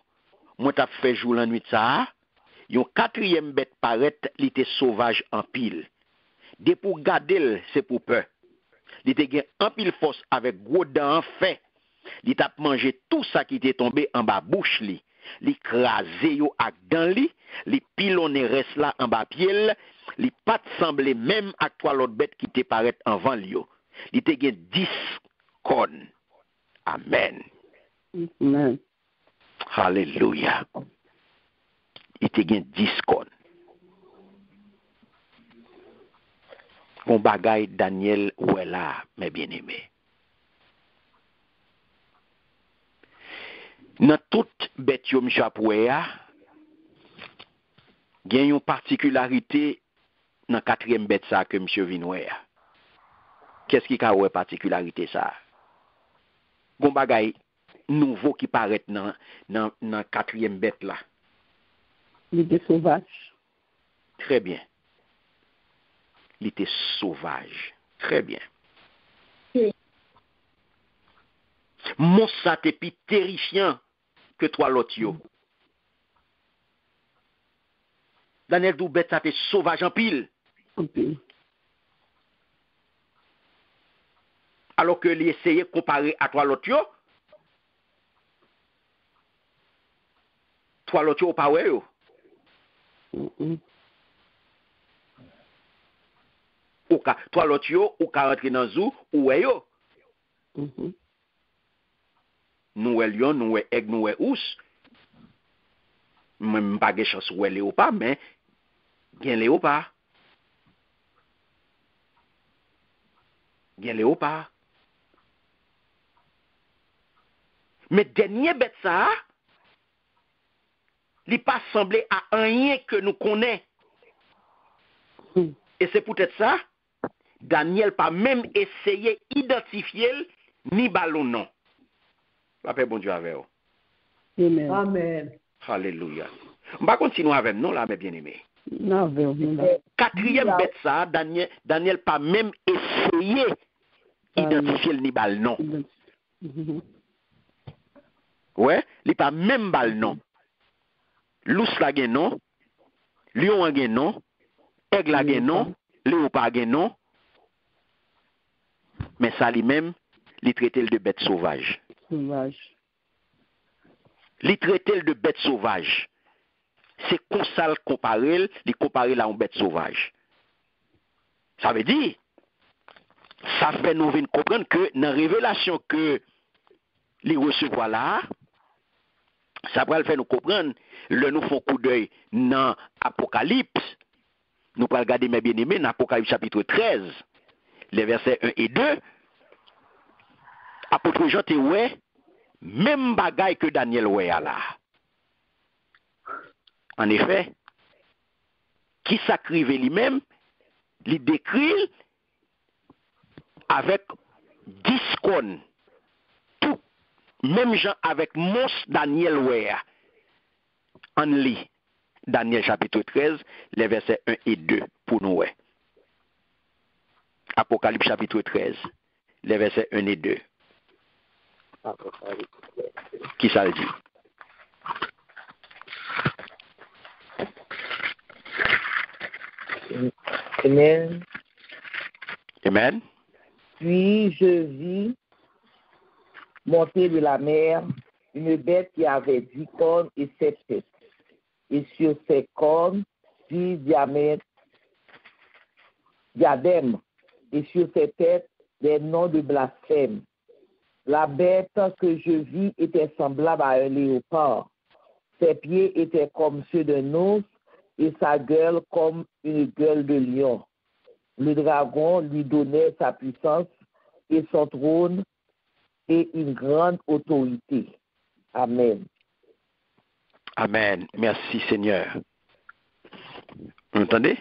moi t'a fait jour la nuit ça. Yon quatrième bête paraît, il était sauvage en pile. Dès pour garder c'est pour peur. Il était gain en pile force avec gros dents en fait. Il t'a mangé tout ça qui était tombé en bas bouche li. Li crasé yo ak dans li pilonné reste là en bas pied, li pas semblé même ak trois l'autre bête qui te paraît en vent li yo. Li te gen 10 cornes. Amen. Amen. Hallelujah. Il te gen 10 cornes. Mon bagay Daniel ouè là, mes bien-aimés. Dans toute bête yo m'cha poué a, gen yon particularité dans quatrième bête ça que monsieur Vinoué a. Qu'est-ce qui a oué particularité ça? Gon bagay nouveau qui paraît dans quatrième bête là. Il était sauvage. Très bien. Il était sauvage. Très bien. Oui. Mon ça t'es plus terrifiant que toi l'autre yo. Daniel Doubet ça t'es sauvage en pile. Ok. Alors que lui essayait de comparer à toi l'autre yo. Toi l'autre yo pas ouais yo. Ou ka, toi l'autre yo ou ka rentrer dans zou ou ouais yo. Nous ouais lion, nous ouais aigle, nous ouais ours. Même pas de chance ouais léopard mais gen léopard. Gen léopard. Mais dernier bête ça, il pas semblé à rien que nous connaissons. Et c'est peut-être ça, Daniel pas même essayé d'identifier ni ballon non. La paix bon Dieu avec vous. Amen. Amen. Alléluia. On va continuer avec nous là, mes bien-aimés. Non, Quatrième bête ça, Daniel pas même essayé d'identifier ni ballon non. Ouais, il pas même bal non. Lous la gen non, lion gen non, aigle la gen non, léopard gen non. Mais ça lui-même, il traite de bête sauvage. Sauvage. Il traite de bête sauvage. C'est comme ça le comparer, il compare à une bête sauvage. Ça veut dire, ça fait nous venir comprendre que dans la révélation que les recevoir là, ça va le faire nous comprendre, le nous font coup d'œil dans Apocalypse, nous allons regarder mes bien-aimés dans Apocalypse chapitre 13, les versets 1 et 2, apôtre Jean te ouais, même bagaille que Daniel ouais là. En effet, qui s'acrive lui-même, il décrit avec 10 cônes, tout, même gens avec mons Daniel ouais. En lit, Daniel chapitre 13, les versets 1 et 2 pour nous. Ouais. Apocalypse chapitre 13, les versets 1 et 2. Qui ça le dit? Amen. Amen. Puis je vis monter de la mer une bête qui avait 10 cornes et 7 têtes. Et sur ses cornes, 10 diadèmes. Et sur ses têtes, des noms de blasphème. La bête que je vis était semblable à un léopard. Ses pieds étaient comme ceux d'un ours et sa gueule comme une gueule de lion. Le dragon lui donnait sa puissance et son trône et une grande autorité. Amen. Amen. Merci Seigneur. Vous entendez?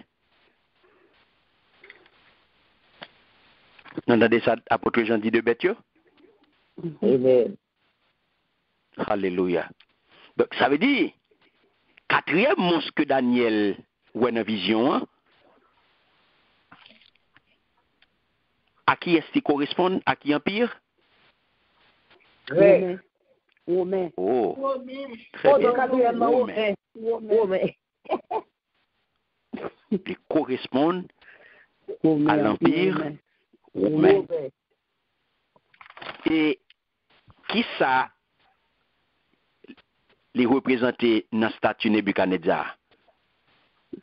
Vous entendez ça, apôtre Jean dit de bête? Amen. Alléluia. Donc ça veut dire, quatrième monstre que Daniel voit dans la vision, hein, à qui est-ce qu'il correspond? À qui empire? Grec. Romain. Oh, très bien. Romain. Romain. Ils correspondent à l'empire Romain. romain. Et qui ça les représenter dans la statue Nebuchadnezzar?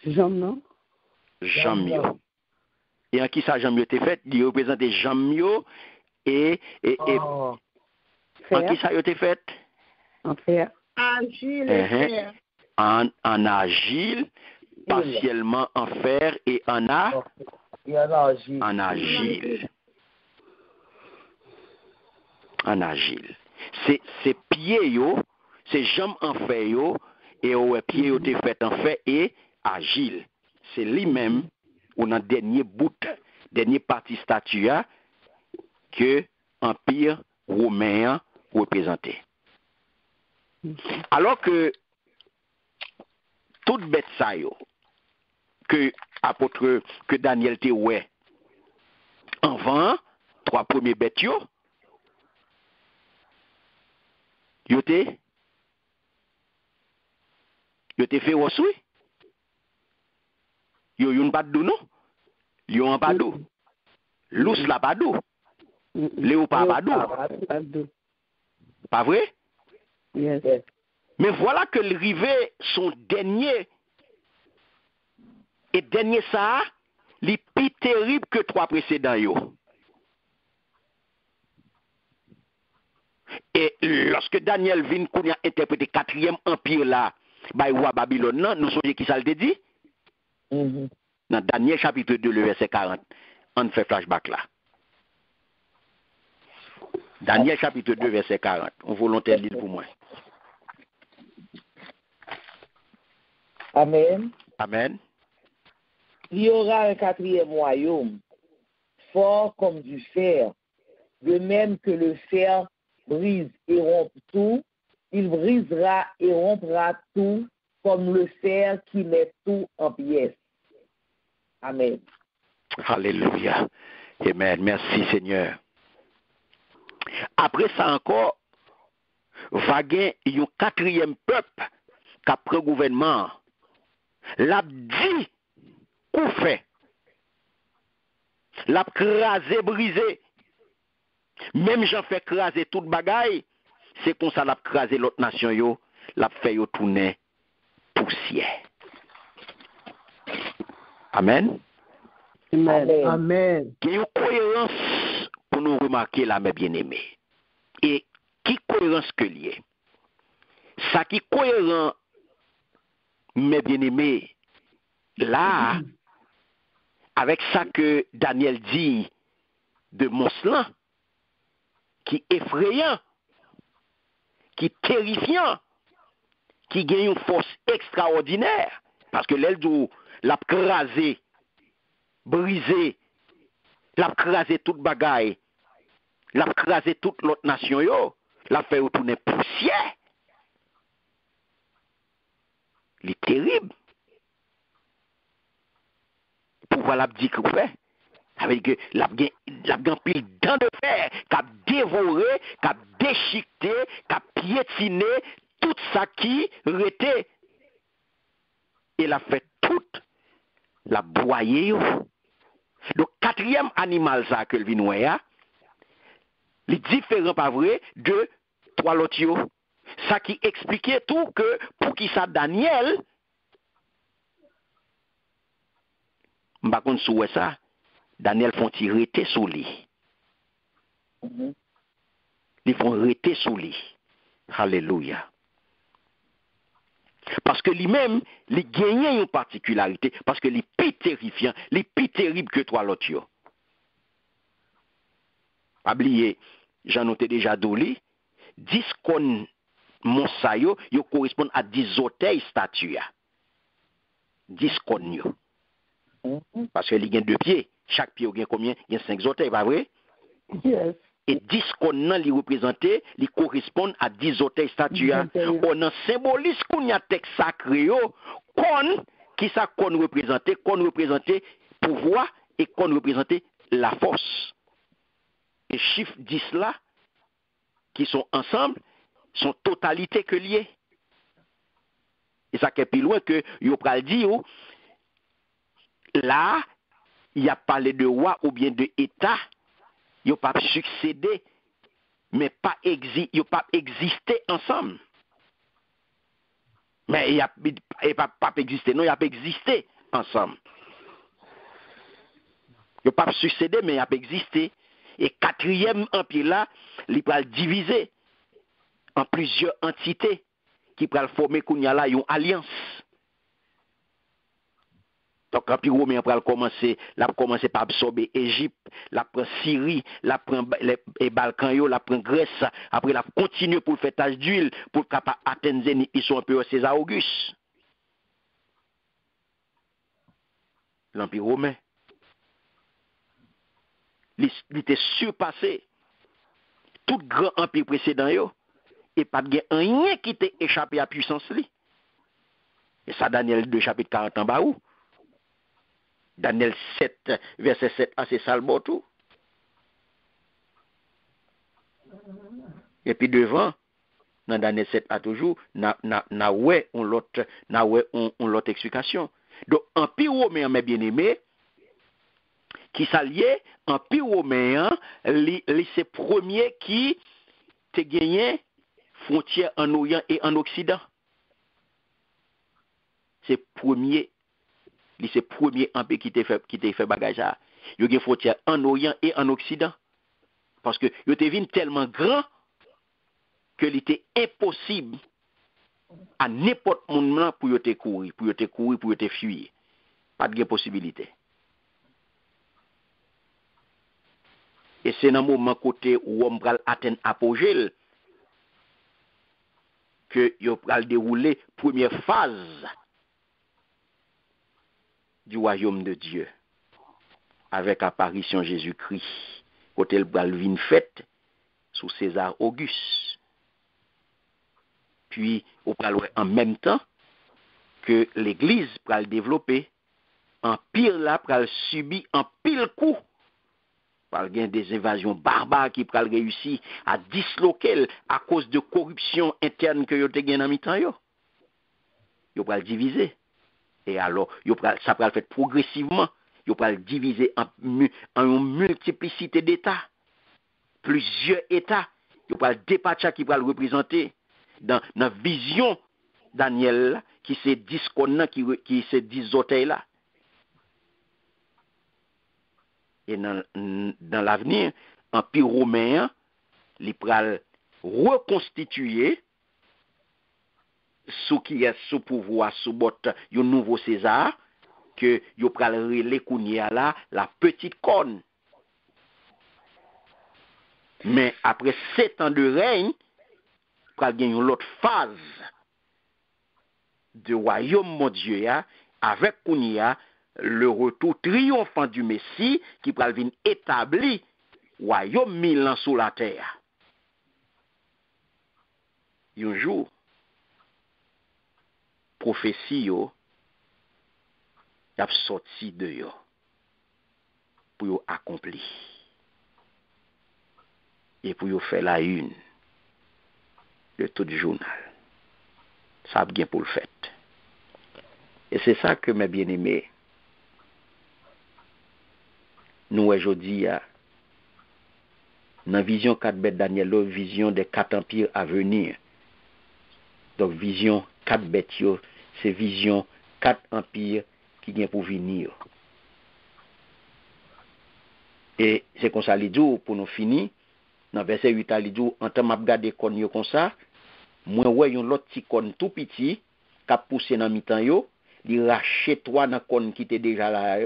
Jean, Jamio. Et en qui ça Jamio était fait? Il représentait Jamio et en qui ça était fait? En fer. Agile et fer. En argile, partiellement en fer et en argile. En argile. C'est pieds yo, c'est jambes en fer yo, et ouais pieds yo te fait en fer et agile. C'est lui-même ou dans dernier bout, dernier partie statue que empire romain représentait. Alors que toute bête ça yo, que Daniel te ouais. Avant, 3 premiers bêtes yo te féroce, oui. Yo yon pas de non. Yo en pas d'eau. Lous la pas d'eau. Léopard pas d'eau. Pas vrai? Yes. Mais voilà que le rivet son dernier et dernier ça, les plus terrible que 3 précédents yo. Et lorsque Daniel vient qu'on a interprété 4e empire là, by roi Babylone, non, nous sommes qui ça le dit? Dans Daniel chapitre 2, le verset 40. On fait flashback là. Daniel chapitre 2, verset 40. On volontaire lire pour moi. Amen. Amen. Il y aura un 4e royaume, fort comme du fer, de même que le fer brise et rompt tout, il brisera et rompra tout comme le fer qui met tout en pièces. Amen. Alléluia. Amen. Merci Seigneur. Après ça encore, va gagner un 4e peuple qui a pris gouvernement. L'a dit qu'on fait. L'a crasé, brisé. Même j'en fais craser toute bagaille, c'est comme ça l'a crasé l'autre nation yo, l'a fait yo tourner poussière. Amen. Amen. Amen. Il y a une cohérence pour nous remarquer là, mes bien-aimés. Et qui cohérence que lié? Ça qui cohérent, mes bien-aimés, là, avec ça que Daniel dit de Monslan, qui est effrayant, qui est terrifiant, qui gagne une force extraordinaire, parce que l'Eldou l'a crasé, brisé, l'a crasé toute bagaille, l'a crasé toute l'autre nation, yo, l'a fait retourner poussière. Il est terrible. Pourquoi l'a dit qu'on fait? Avec que la pile dents de fer, qui a dévoré, qui a déchiqueté, qui a piétiné tout ça qui était. Et l'a fait toute la broyer. Donc, 4e animal ça que le vinoya, les différents pas vrai de 3 l'autre. Ça qui expliquait tout que pour qui ça Daniel, m'pa kon souhait ça. Daniel font rester sous lui. Ils font rester sous lui. Alléluia. Parce que lui-même, il gagne une particularité. Parce que les plus terrifiant, les plus terribles que toi l'autre. Pas oublier, j'en noté déjà d'oli, 10 kon monsayo, yo correspondent à 10 autels statues. 10 kon yo. Parce que il y a 2 pieds. Chaque pied a combien? Il y a 5 autels, pas vrai? Yes. Et 10 qu'on a les représentés, ils correspondent à 10 autels statues. On a symbolise qu'on y a texte sacré, qu'on, qui ça qu'on représenté pouvoir et qu'on représenté la force. Et chiffres 10 là, qui sont ensemble, sont totalité que liés. Et ça qui est plus loin que yo pral dit là, il y a parlé de roi ou bien de état, il n'y a pas succédé, mais pas existé ensemble. Mais il n'y a pas existé, non, il n'y a pas existé ensemble. Il n'y a pas succédé, mais il n'y a pas existé. Et 4e empire là, il va diviser en plusieurs entités qui va former qu'on y a là une alliance. Donc, l'Empire romain va commencer par absorber l'Égypte, la prend Syrie, la prend les Balkans, la prend Grèce, après la continue pour faire tâche d'huile, pour capable atteindre Zénith, ils sont un peu César Auguste. L'Empire romain. Il était surpassé tout grand empire précédent, et pas de rien qui t'est échappé à puissance. Et ça, Daniel 2, chapitre 40 en bas où? Daniel 7, verset 7, c'est ça le bon tout. Et puis devant, dans Daniel 7 à toujours, on l'autre explication. Donc, Empire romain, mes bien-aimés, qui s'alliait, Empire romain, c'est premier qui te gagné frontière en Orient et en Occident. C'est premier empire qui t'a fait bagage ça. Il y a une frontière en Orient et en Occident. Parce que il était venu tellement grand que il était impossible à n'importe monde pour te courir, pour te fuir. Pas de possibilité. Et c'est dans le moment côté où on va atteindre apogée que il va dérouler première phase du royaume de Dieu avec apparition Jésus-Christ. Côté le bal vin fête sous César Auguste. Puis on parle en même temps que l'église va le développer, empire là va subir en pile coup. Par des invasions barbares qui pral réussir à disloquer à cause de corruption interne que yo te gen dans mi-temps yo. Yo pral diviser. Et alors ça pral fait progressivement, yo pral diviser en une multiplicité d'états. Plusieurs états, yo pral départir qui pral représenter dans vision Daniel qui c'est 10 colonnes qui c'est 10 hôtels là. Et dans l'avenir, Empire romain, il pral reconstituer sous qui est sous pouvoir, sous bot, un nouveau César, que il pral relé kounia là, la petite corne. Mais après 7 ans de règne, il pral gagner une autre phase de royaume mon Dieu, avec kounia, le retour triomphant du Messie qui pral vin établi royaume 1000 ans sur la terre. Un jour, prophétie yo y a sorti de yo pour yo accompli et pour yo faire la une de tout le journal. Ça a bien pour le fait. Et c'est ça que mes bien-aimés, nous aujourd'hui, dans la vision 4 bêtes Daniel, vision des 4 empires à venir. Donc, vision 4 bêtes, c'est vision 4 empires qui viennent pour venir. Et c'est comme ça, pour nous finir, dans verset 8, il dit, en temps de regarder comme ça, moi, ouais, yon l'autre petit con tout petit, qui a poussé dans mi-temps, il rachète 3 dans con qui était déjà là,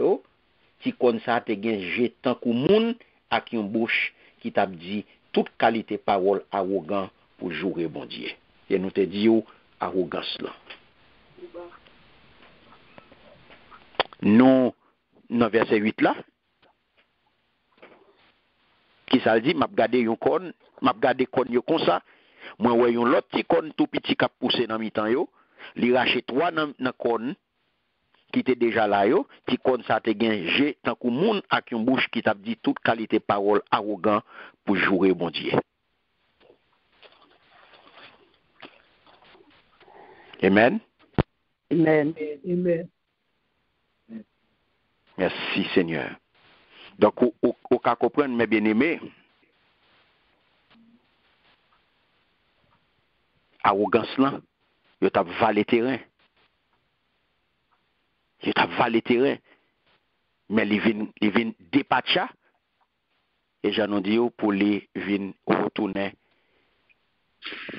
si comme ça te gen jetant kou moun ak yon bouche qui t'a dit toute qualité parole arrogant pour jouer bon Dieu. Et nous te dit arrogance là. Non dans verset 8 là qui ça dit m'a regarder yon kon, m'a regarder kon yo comme ça. Moi ouais yon l'autre petit kon tout petit qui a poussé dans mi-temps yo, li rachète 3 dans kon qui était déjà là yo, qui kon ça te gen j'ai tant que moun ak yon bouche qui t'a dit toute qualité parole arrogant pour jouer bon Dieu. Amen. Amen. Amen. Merci Seigneur. Donc au cas comprendre mes bien-aimés, arrogance là, yo t'a valé terrain. Il t'a valé terrain. Mais il vient dépatcha. Et j'en ai dit pour les vin retourner.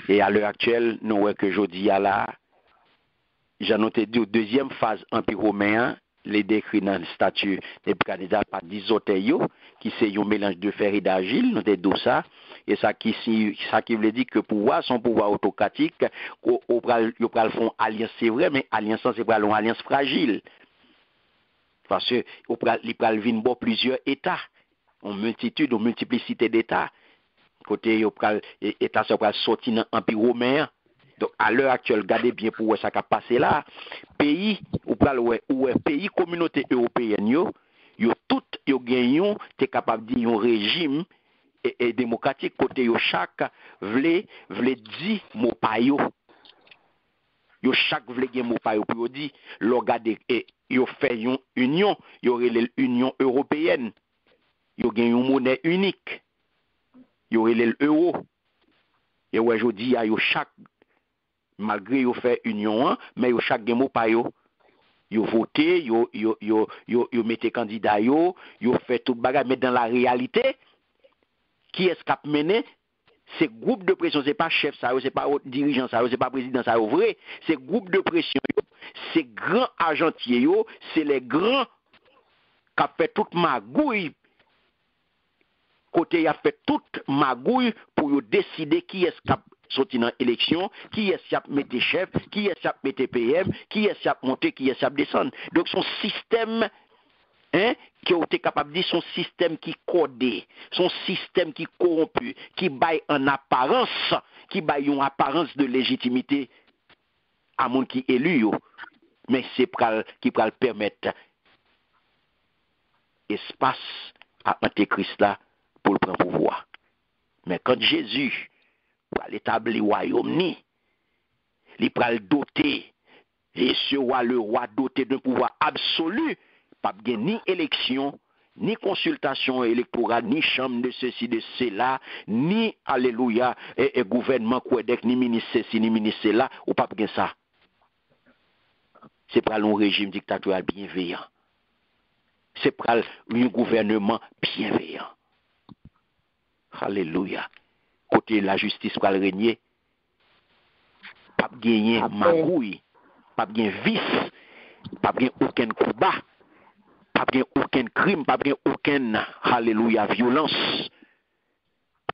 Et à l'heure actuelle, nous voyons que jeudi à la, j'en ai dit deuxième phase empire romain, les décrits dans le statut des candidats par 10 hôtels, qui c'est un mélange de fer et d'argile, nous avons dit ça. Et ça qui veut dire que pouvoir, son pouvoir autocratique, il pral font alliance, c'est vrai, mais alliance, c'est pas une alliance fragile. Parce que il pral vinn bon plusieurs états, en multiplicité d'états. Côté il pral état ça pral sortir dans empire romain, Donc, à l'heure actuelle, regardez bien pour où ça a passé là. Pays, ou pays communauté européenne, yo tout, yo gagnent, t'es capable de dire un régime et démocratique, côté yo chaque vle dire mot pa yo. Yo chaque vle gen mot pa yo, pour yo dit, lo gade, yo fait une union, yo relè l'Union européenne. Yo gen une monnaie unique. Yo relè l'euro. Et ouais, je dis, yo chaque, malgré yo fait union, mais yo chaque gen mot pa yo. Yo voté, yo mettez candidat yo fait tout bagage, mais dans la réalité, qui est-ce qu'a mené? C'est groupe de pression, c'est pas chef ça, c'est pas dirigeant ça, c'est pas président ça, vrai. C'est groupe de pression, c'est grands agentiers, c'est les grands qui ont fait toute magouille. Côté, il a fait toute magouille pour décider qui est-ce qui a sorti dans l'élection, qui est-ce qui a mis chef, qui est-ce qui a mis PM, qui est-ce qui a monté, qui est-ce qui a descendu. Donc, son système, qui a été capable de dire son système qui codé, son système qui corrompu, qui baille en apparence, qui baille une apparence de légitimité à monde qui élu, mais c'est qui peut le permettre espace à Antéchrist là pour le prendre pouvoir. Mais quand Jésus va l'établir le royaume, il va le doter, et ce roi, le roi doté d'un pouvoir absolu, pas ni élection, ni consultation électorale, ni chambre de ceci, de cela, ni, alléluia, et gouvernement, ni ministre ceci, ni ministre cela, ou pas bien ça. C'est pas un régime dictatorial bienveillant. C'est pas un gouvernement bienveillant. Alléluia. Côté la justice pour le régner, pas gagner magouille, pas gagner vice, pas gagner aucun combat, pas gagner aucun crime, pas gagner aucun, alléluia, violence,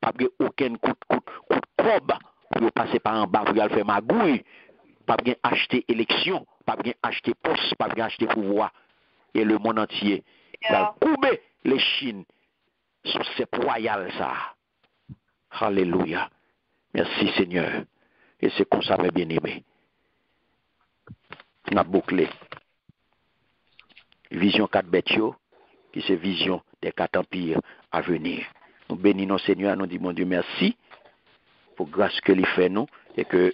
pas gagner aucun coup de cob pour passer par en bas pour aller faire magouille, pas gagner acheter élection, pas gagner acheter poste, pas gagner acheter pouvoir. Et le monde entier va couper les Chines sous ces royales ça. Alléluia. Merci Seigneur. Et c'est comme ça, mes bien-aimés. On a bouclé. Vision 4 bêtio, qui c'est vision des 4 empires à venir. Nous bénissons Seigneur, nous disons, mon Dieu, merci pour grâce que il fait nous et que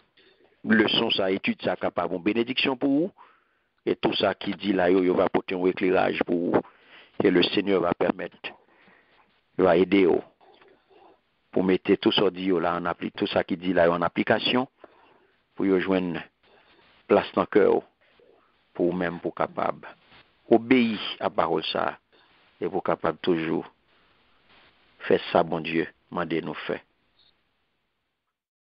leçon ça, étude ça, capable une bénédiction pour vous. Et tout ça qui dit là, il va apporter un éclairage pour vous. Et le Seigneur va permettre, il va aider vous pour mettre tout ça dit là en application, tout ça qui dit là en application, pour y joindre place dans le cœur, pour même pour capable obéir à la parole ça, et pour capable toujours faire ça, bon Dieu, mandez nous faire.